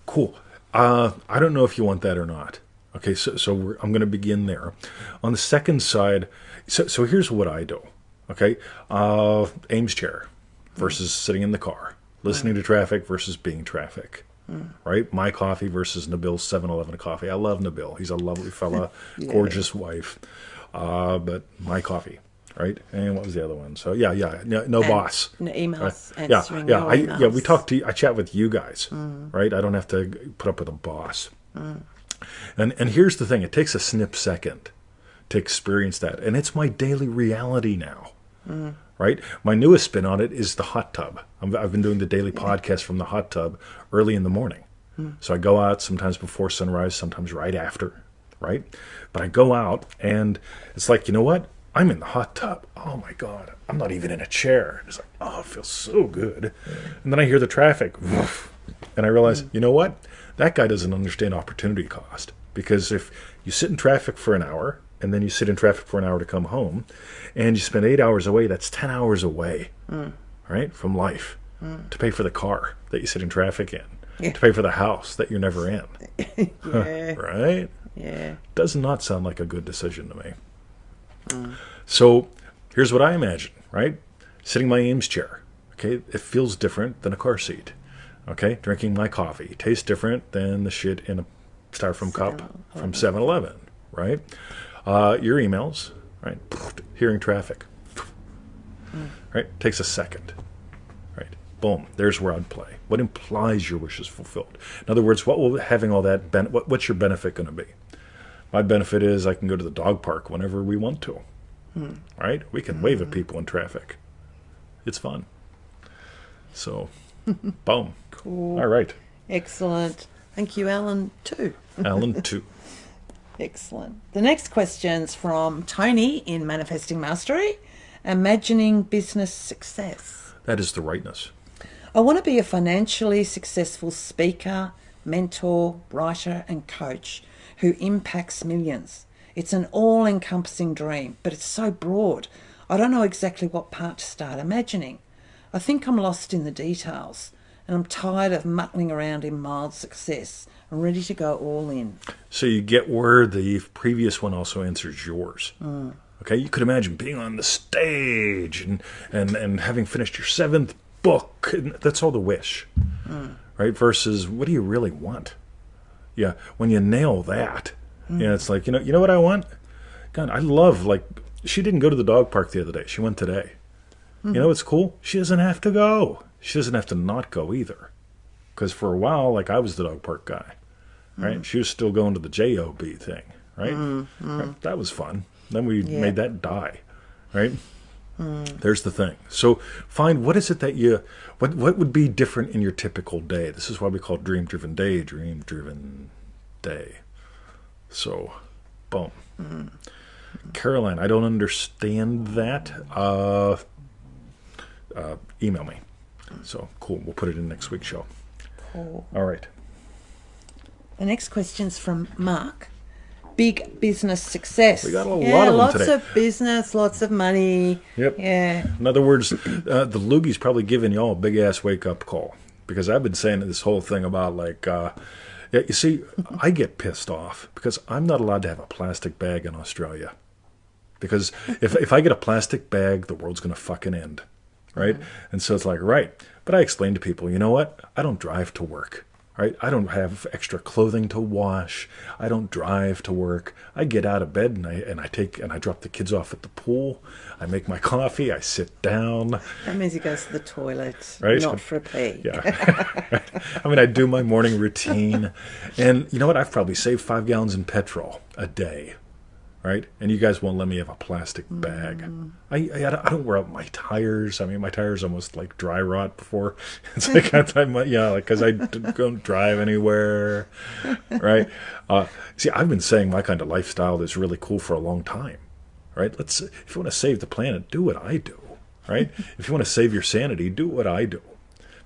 [SPEAKER 1] Cool. I don't know if you want that or not. Okay, so I'm going to begin there. On the second side, so here's what I do. Okay, Ames chair versus sitting in the car, listening to traffic versus being traffic. Right? My coffee versus Nabil's 7-Eleven coffee. I love Neville. He's a lovely fella, gorgeous wife. But my coffee, right? And what was the other one? So no boss.
[SPEAKER 2] No emails.
[SPEAKER 1] Right?
[SPEAKER 2] Emails.
[SPEAKER 1] We talk to. I chat with you guys, right? I don't have to put up with a boss. And here's the thing: it takes a snip second to experience that, and it's my daily reality now. Right? My newest spin on it is the hot tub. I've been doing the daily podcast from the hot tub early in the morning. So I go out sometimes before sunrise, sometimes right after, right? But I go out and it's like, you know what? I'm in the hot tub. Oh my God. I'm not even in a chair. It's like, oh, it feels so good. And then I hear the traffic. And I realize, you know what? That guy doesn't understand opportunity cost. Because if you sit in traffic for an hour, and then you sit in traffic for an hour to come home, and you spend 8 hours away, that's 10 hours away, right, from life, to pay for the car that you sit in traffic in, to pay for the house that you're never in. Right?
[SPEAKER 2] Yeah.
[SPEAKER 1] Does not sound like a good decision to me. So here's what I imagine, right? Sitting in my Ames chair, okay? It feels different than a car seat, okay? Drinking my coffee tastes different than the shit in a styrofoam cup from 7-Eleven, right? Your emails, right? Hearing traffic, right? Takes a second, right? Boom. There's where I'd play. What implies your wish is fulfilled? In other words, what will having all that what's your benefit going to be? My benefit is I can go to the dog park whenever we want to, right? We can wave at people in traffic. It's fun. So, boom.
[SPEAKER 2] Cool.
[SPEAKER 1] All right.
[SPEAKER 2] Excellent. Thank you, Alan, too.
[SPEAKER 1] Alan, too.
[SPEAKER 2] Excellent. The next question's from Tony in Manifesting Mastery. Imagining business success.
[SPEAKER 1] That is the rightness.
[SPEAKER 2] I want to be a financially successful speaker, mentor, writer, and coach who impacts millions. It's an all-encompassing dream, but it's so broad. I don't know exactly what part to start imagining. I think I'm lost in the details, and I'm tired of muddling around in mild success. I'm ready to go all in.
[SPEAKER 1] So you get where the previous one also answers yours. Okay, you could imagine being on the stage and having finished your 7th book. And that's all the wish, right? Versus what do you really want? Yeah, when you nail that, it's like, you know what I want? God, I love, like, she didn't go to the dog park the other day. She went today. You know what's cool? She doesn't have to go. She doesn't have to not go either. Because for a while, like, I was the dog park guy, right? She was still going to the JOB thing, right? Right? That was fun. Then we made that die, right? There's the thing. So find what is it that what would be different in your typical day. This is why we call it dream-driven day, dream-driven day. So, boom. Caroline, I don't understand that. Email me. So, cool. We'll put it in next week's show.
[SPEAKER 2] Cool.
[SPEAKER 1] All right.
[SPEAKER 2] The next question's from Mark. Big business success.
[SPEAKER 1] We got a lot of them today.
[SPEAKER 2] Lots of business, lots of money.
[SPEAKER 1] Yep.
[SPEAKER 2] Yeah.
[SPEAKER 1] In other words, the loogie's probably giving y'all a big-ass wake-up call. Because I've been saying this whole thing about, like, you see, I get pissed off because I'm not allowed to have a plastic bag in Australia. Because if I get a plastic bag, the world's going to fucking end. Right? And so it's like, right. But I explain to people, you know what? I don't drive to work. Right? I don't have extra clothing to wash. I don't drive to work. I get out of bed and I drop the kids off at the pool. I make my coffee. I sit down.
[SPEAKER 2] That means he goes to the toilet,
[SPEAKER 1] right?
[SPEAKER 2] not for a pee.
[SPEAKER 1] Yeah. I mean, I do my morning routine. And you know what? I've probably saved 5 gallons in petrol a day. Right? And you guys won't let me have a plastic bag. I don't wear out my tires. I mean, my tires almost like dry rot before. It's like, because I don't drive anywhere. Right? See, I've been saying my kind of lifestyle is really cool for a long time. Right? If you want to save the planet, do what I do. Right? If you want to save your sanity, do what I do.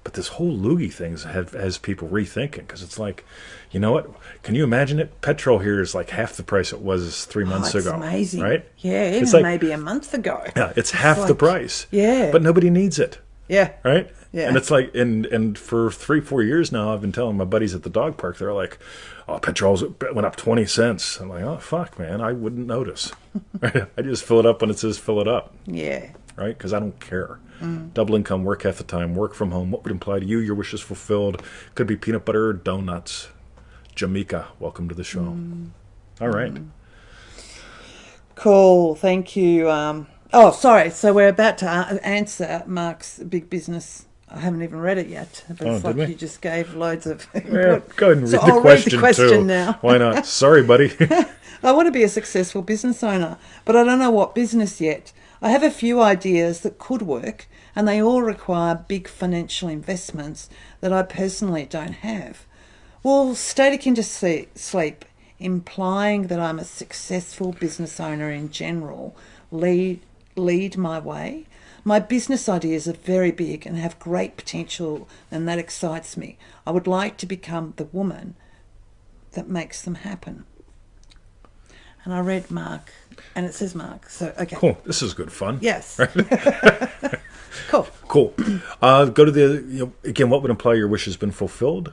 [SPEAKER 1] But this whole loogie thing has people rethinking, because it's like, you know what? Can you imagine it? Petrol here is like half the price it was 3 months ago.
[SPEAKER 2] It's amazing.
[SPEAKER 1] Right?
[SPEAKER 2] Yeah, even
[SPEAKER 1] like,
[SPEAKER 2] maybe a month ago.
[SPEAKER 1] Yeah, it's half the price.
[SPEAKER 2] Yeah.
[SPEAKER 1] But nobody needs it.
[SPEAKER 2] Yeah.
[SPEAKER 1] Right?
[SPEAKER 2] Yeah.
[SPEAKER 1] And it's like, and for 3-4 years now, I've been telling my buddies at the dog park, they're like, oh, petrol went up 20 cents. I'm like, oh, fuck, man, I wouldn't notice. I just fill it up when it says fill it up.
[SPEAKER 2] Yeah.
[SPEAKER 1] Right? Because I don't care. Double income, work half the time, work from home. What would imply to you your wish is fulfilled? Could be peanut butter or donuts. Jamaica, welcome to the show. All right.
[SPEAKER 2] Cool. Thank you. Oh, sorry. So we're about to answer Mark's big business. I haven't even read it yet. But it's like you just gave loads of input.
[SPEAKER 1] Go ahead and read
[SPEAKER 2] I'll read the question
[SPEAKER 1] too.
[SPEAKER 2] now.
[SPEAKER 1] Why not? Sorry, buddy.
[SPEAKER 2] I want to be a successful business owner, but I don't know what business yet. I have a few ideas that could work, and they all require big financial investments that I personally don't have. Will static into sleep, implying that I'm a successful business owner in general, lead my way? My business ideas are very big and have great potential, and that excites me. I would like to become the woman that makes them happen. And I read Mark, and it says Mark. So, okay.
[SPEAKER 1] Cool. This is good fun.
[SPEAKER 2] Yes. Cool.
[SPEAKER 1] Cool. Go to the, again, what would imply your wish has been fulfilled?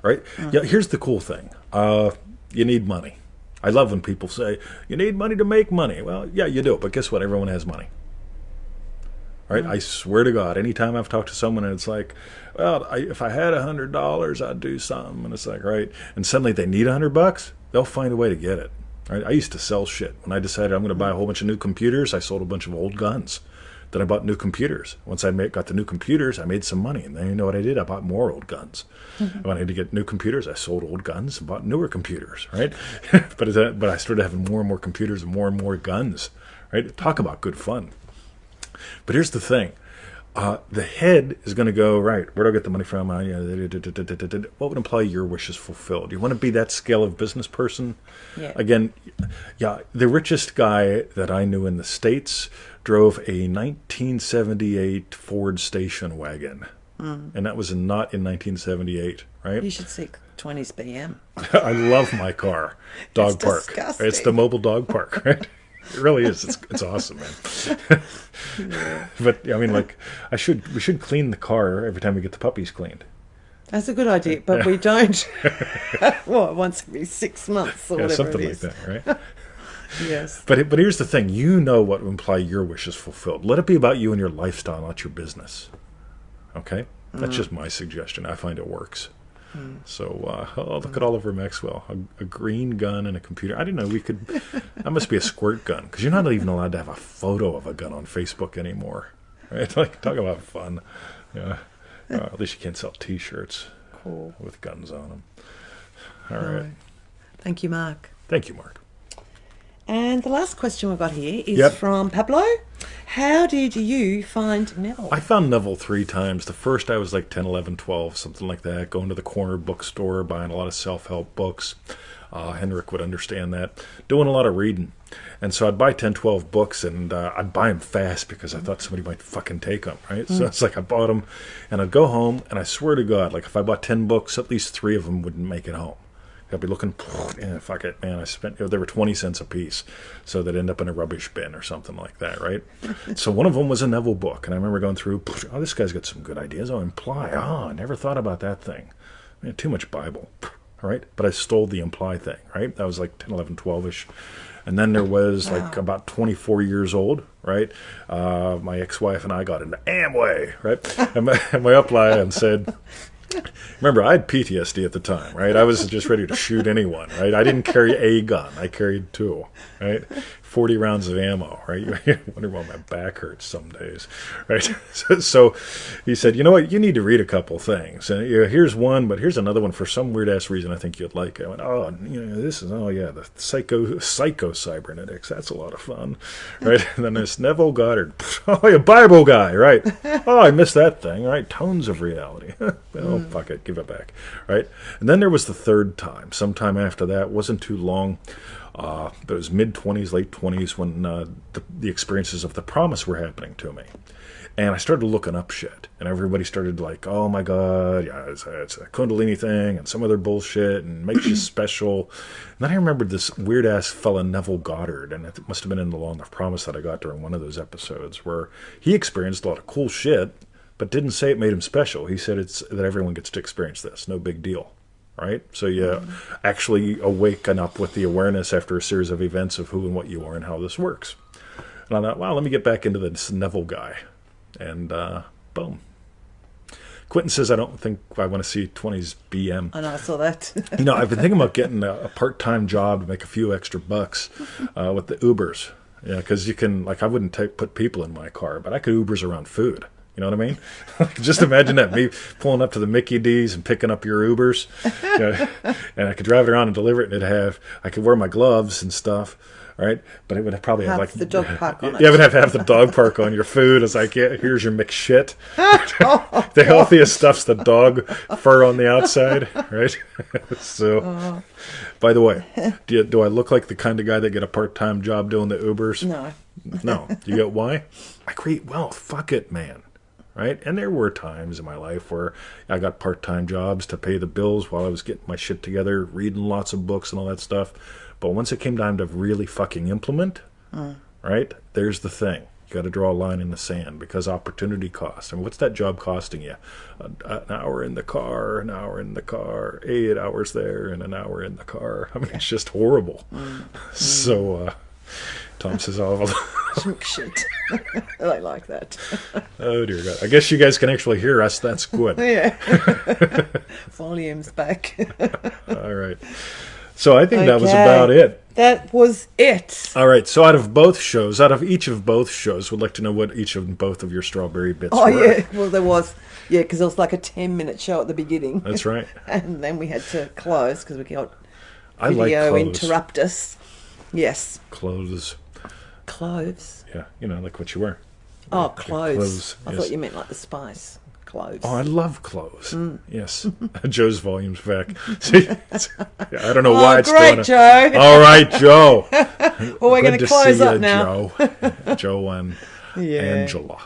[SPEAKER 1] Right? Yeah, here's the cool thing. You need money. I love when people say, you need money to make money. Well, yeah, you do. But guess what? Everyone has money. Right? I swear to God, anytime I've talked to someone and it's like, well, if I had $100, I'd do something. And it's like, right. And suddenly they need $100, they'll find a way to get it. Right? I used to sell shit. When I decided I'm going to buy a whole bunch of new computers, I sold a bunch of old guns. Then I bought new computers. Once I got the new computers, I made some money. And then you know what I did? I bought more old guns. When I had to get new computers, I sold old guns and bought newer computers, right? but I started having more and more computers and more guns, right? Talk about good fun. But here's the thing. The head is going to go, right, where do I get the money from? What would imply your wish is fulfilled? You want to be that scale of business person?
[SPEAKER 2] Yeah.
[SPEAKER 1] Again, yeah, the richest guy that I knew in the States drove a 1978 Ford station wagon. And that was not in 1978, right?
[SPEAKER 2] You should see 20s BM.
[SPEAKER 1] I love my car. Dog park.
[SPEAKER 2] Disgusting.
[SPEAKER 1] It's the mobile dog park, right? It really is. It's awesome, man.
[SPEAKER 2] Yeah.
[SPEAKER 1] But I mean, like, we should clean the car every time we get the puppies cleaned.
[SPEAKER 2] That's a good idea, but we don't. Well, once every 6 months or whatever
[SPEAKER 1] something
[SPEAKER 2] it
[SPEAKER 1] like
[SPEAKER 2] is.
[SPEAKER 1] that, right?
[SPEAKER 2] Yes.
[SPEAKER 1] But here's the thing. You know what would imply your wish is fulfilled. Let it be about you and your lifestyle, not your business. Okay? That's just my suggestion. I find it works. So, look at Oliver Maxwell. A green gun and a computer. I didn't know we could... That must be a squirt gun. Because you're not even allowed to have a photo of a gun on Facebook anymore. Right? Like, talk about fun. Yeah. At least you can't sell T-shirts with guns on them. All right.
[SPEAKER 2] Thank you, Mark.
[SPEAKER 1] Thank you, Mark.
[SPEAKER 2] And the last question we've got here is from Pablo. How did you find Neville?
[SPEAKER 1] I found Neville 3 times. The first I was like 10, 11, 12, something like that, going to the corner bookstore, buying a lot of self-help books. Henrik would understand that. Doing a lot of reading. And so I'd buy 10, 12 books, and I'd buy them fast because I thought somebody might fucking take them, right? So it's like I bought them, and I'd go home, and I swear to God, like if I bought 10 books, at least 3 of them wouldn't make it home. I'd be looking, fuck it, man. I spent, they were 20 cents a piece, so they'd end up in a rubbish bin or something like that, right? So one of them was a Neville book, and I remember going through, oh, this guy's got some good ideas. Oh, imply. Oh, I never thought about that thing. Man, too much Bible, all right? But I stole the imply thing, right? That was like 10, 11, 12-ish. And then there was like about 24 years old, right? My ex-wife and I got into Amway, right? And my upline said... Remember, I had PTSD at the time, right? I was just ready to shoot anyone, right? I didn't carry a gun. I carried 2, right? 40 rounds of ammo, right? You wonder why my back hurts some days, right? So he said, you know what? You need to read a couple things. And here's one, but here's another one for some weird-ass reason I think you'd like. I went, this is, the psycho cybernetics. That's a lot of fun, right? And then there's Neville Goddard. Oh, a Bible guy, right? Oh, I missed that thing, right? Tones of reality. Oh, fuck it, give it back, right? And then there was the third time. Sometime after that, wasn't too long. It was mid-20s, late 20s when the experiences of the promise were happening to me. And I started looking up shit. And everybody started like, oh my God, yeah, it's a Kundalini thing and some other bullshit and makes you special. And then I remembered this weird-ass fella, Neville Goddard, and it must have been in the Law of Promise that I got during one of those episodes where he experienced a lot of cool shit, but didn't say it made him special. He said it's that everyone gets to experience this. No big deal. Right? So you actually awaken up with the awareness after a series of events of who and what you are and how this works. And I thought, wow, let me get back into this Neville guy. And boom. Quentin says, I don't think I want to see 20s BM.
[SPEAKER 2] I know, I saw that.
[SPEAKER 1] I've been thinking about getting a part-time job to make a few extra bucks with the Ubers. Yeah, because you can, like, I wouldn't put people in my car, but I could Ubers around food. You know what I mean? Just imagine that, me pulling up to the Mickey D's and picking up your Ubers. And I could drive it around and deliver it, and I could wear my gloves and stuff, right? But it would probably have like
[SPEAKER 2] the dog park on it.
[SPEAKER 1] Yeah, it would have to have the dog park on your food. It's like, yeah, here's your McShit. The healthiest stuff's the dog fur on the outside, right? So, by the way, do I look like the kind of guy that get a part-time job doing the Ubers?
[SPEAKER 2] No.
[SPEAKER 1] No. You get why? I create wealth. Fuck it, man. Right? And there were times in my life where I got part-time jobs to pay the bills while I was getting my shit together, reading lots of books and all that stuff. But once it came time to really fucking implement, right, there's the thing. You got to draw a line in the sand because opportunity costs. I mean, what's that job costing you? An hour in the car, 8 hours there, and an hour in the car. I mean, it's just horrible. So, Tom says, oh,
[SPEAKER 2] Shit. I like that.
[SPEAKER 1] Oh, dear God. I guess you guys can actually hear us. That's good.
[SPEAKER 2] Yeah. Volume's back.
[SPEAKER 1] All right. So I think that was about it.
[SPEAKER 2] That was it.
[SPEAKER 1] All right. So out of each of both shows, we'd like to know what each of both of your strawberry bits were.
[SPEAKER 2] Oh, yeah. Well, there was. Yeah, because it was like a 10-minute show at the beginning.
[SPEAKER 1] That's right.
[SPEAKER 2] And then we had to close because we got
[SPEAKER 1] I
[SPEAKER 2] video
[SPEAKER 1] like clothes.
[SPEAKER 2] interrupt us. Yes.
[SPEAKER 1] Clothes. Yeah, like what you wear.
[SPEAKER 2] Oh, clothes. I
[SPEAKER 1] yes.
[SPEAKER 2] thought you meant like the spice. Clothes.
[SPEAKER 1] Oh, I love clothes. Yes. Joe's volume's back. See, I don't know why it's
[SPEAKER 2] great,
[SPEAKER 1] doing
[SPEAKER 2] Joe.
[SPEAKER 1] All right, Joe.
[SPEAKER 2] Well, we're going to close up now.
[SPEAKER 1] Joe and Angela.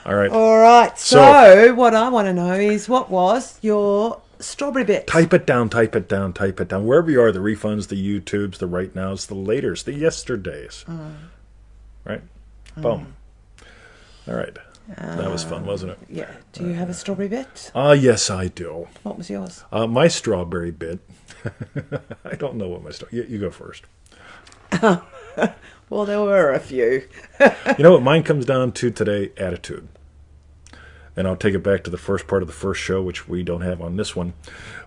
[SPEAKER 1] All right.
[SPEAKER 2] All right. So what I want to know is what was your strawberry bit?
[SPEAKER 1] Type it down. Wherever you are, the refunds, the YouTubes, the right nows, the laters, the yesterdays. Right? Boom. All right. That was fun, wasn't it?
[SPEAKER 2] Yeah. Do you have a strawberry bit?
[SPEAKER 1] Yes, I do.
[SPEAKER 2] What was yours?
[SPEAKER 1] My strawberry bit. I don't know what my strawberry... You go first.
[SPEAKER 2] Well, there were a few.
[SPEAKER 1] You know what mine comes down to today? Attitude. And I'll take it back to the first part of the first show, which we don't have on this one.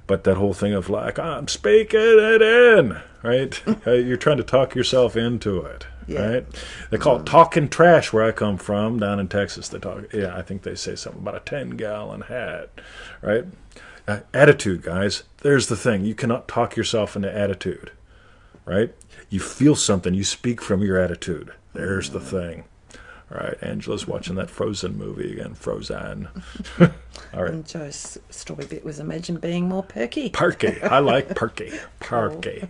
[SPEAKER 1] But that whole thing of like, I'm speaking it in, right? You're trying to talk yourself into it, right? They call it talking trash where I come from, down in Texas. They talk, I think they say something about a 10-gallon hat, right? Attitude, guys. There's the thing. You cannot talk yourself into attitude, right? You feel something. You speak from your attitude. There's the thing. All right, Angela's watching that Frozen movie again. Frozen. All right.
[SPEAKER 2] And Joe's story bit was imagine being more perky.
[SPEAKER 1] Perky. I like perky. Perky.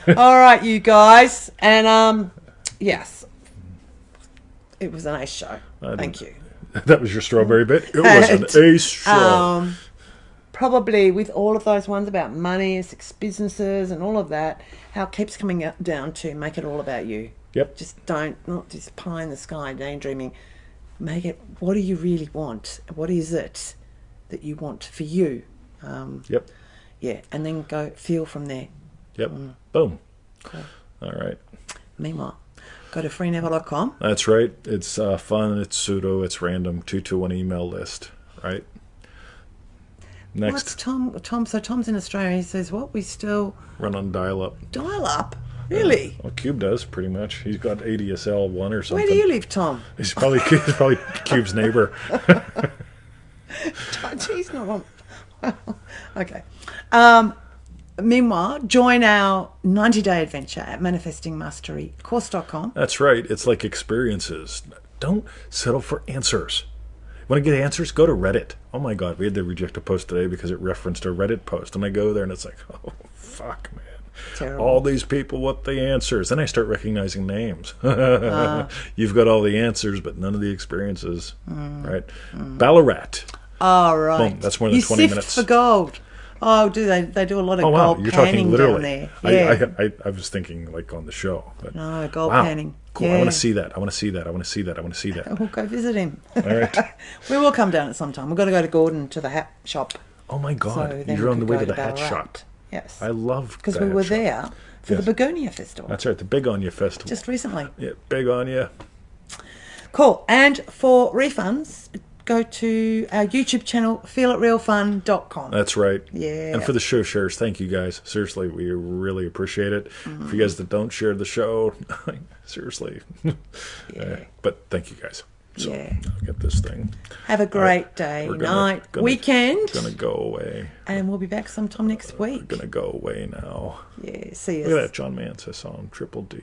[SPEAKER 2] All right, you guys. And, yes. It was an ace show. Thank you.
[SPEAKER 1] That was your strawberry bit? It was an ace show.
[SPEAKER 2] Probably with all of those ones about money, six businesses and all of that, how it keeps coming down to make it all about you.
[SPEAKER 1] Yep.
[SPEAKER 2] Just not just pie in the sky daydreaming. Make it, what do you really want? What is it that you want for you?
[SPEAKER 1] Yep.
[SPEAKER 2] Yeah, and then go feel from there.
[SPEAKER 1] Yep. Boom.
[SPEAKER 2] Cool.
[SPEAKER 1] All right.
[SPEAKER 2] Meanwhile, go to freeneville.com.
[SPEAKER 1] That's right. It's fun. It's pseudo. It's random. 2-to-1 email list. Right. Next.
[SPEAKER 2] What's Tom? So Tom's in Australia. He says, "What? We still
[SPEAKER 1] Run on dial-up.
[SPEAKER 2] dial-up? Really?
[SPEAKER 1] Well, Cube does pretty much. He's got ADSL 1 or something.
[SPEAKER 2] Where do you live, Tom?
[SPEAKER 1] He's probably Cube's neighbor.
[SPEAKER 2] He's not on. Okay. Meanwhile, join our 90-day adventure at manifestingmasterycourse.com.
[SPEAKER 1] That's right. It's like experiences. Don't settle for answers. Want to get answers? Go to Reddit. Oh my God, we had to reject a post today because it referenced a Reddit post. And I go there and it's like, oh, fuck, man.
[SPEAKER 2] Terrible.
[SPEAKER 1] All these people with the answers. Then I start recognizing names. You've got all the answers, but none of the experiences. Right? Ballarat.
[SPEAKER 2] All right.
[SPEAKER 1] Boom. That's more than 20 minutes.
[SPEAKER 2] For gold. Oh, do they? They do a lot of
[SPEAKER 1] Oh, wow.
[SPEAKER 2] gold
[SPEAKER 1] You're
[SPEAKER 2] panning
[SPEAKER 1] talking literally.
[SPEAKER 2] down there. Yeah.
[SPEAKER 1] I was thinking like on the show. But
[SPEAKER 2] No, gold
[SPEAKER 1] wow.
[SPEAKER 2] panning.
[SPEAKER 1] Cool.
[SPEAKER 2] Yeah.
[SPEAKER 1] I want to see that. I want to see that. I want to see that. I want to see that.
[SPEAKER 2] We'll go visit him.
[SPEAKER 1] All right.
[SPEAKER 2] We will come down at some time. We've got to go to Gordon to the hat shop.
[SPEAKER 1] Oh my God.
[SPEAKER 2] So then
[SPEAKER 1] You're
[SPEAKER 2] we
[SPEAKER 1] on the
[SPEAKER 2] could
[SPEAKER 1] way
[SPEAKER 2] go
[SPEAKER 1] to the
[SPEAKER 2] to
[SPEAKER 1] hat
[SPEAKER 2] Ballarat.
[SPEAKER 1] shop.
[SPEAKER 2] Yes.
[SPEAKER 1] I love
[SPEAKER 2] Because
[SPEAKER 1] the
[SPEAKER 2] we
[SPEAKER 1] hat
[SPEAKER 2] were
[SPEAKER 1] shop.
[SPEAKER 2] there for
[SPEAKER 1] Yes.
[SPEAKER 2] the Begonia Festival.
[SPEAKER 1] That's right. The Big On You Festival.
[SPEAKER 2] Just recently.
[SPEAKER 1] Yeah, big on you.
[SPEAKER 2] Cool. And for refunds, go to our YouTube channel, feelitrealfun.com.
[SPEAKER 1] That's right.
[SPEAKER 2] Yeah.
[SPEAKER 1] And for the show shares, thank you guys. Seriously, we really appreciate it. For you guys that don't share the show, seriously. But thank you guys. So
[SPEAKER 2] Yeah.
[SPEAKER 1] I'll get this thing.
[SPEAKER 2] Have a great day, night, weekend.
[SPEAKER 1] Gonna go away.
[SPEAKER 2] And we'll be back sometime next week.
[SPEAKER 1] Gonna go away now.
[SPEAKER 2] Yeah, see you.
[SPEAKER 1] Look at that, John Mance. I saw him. Triple D.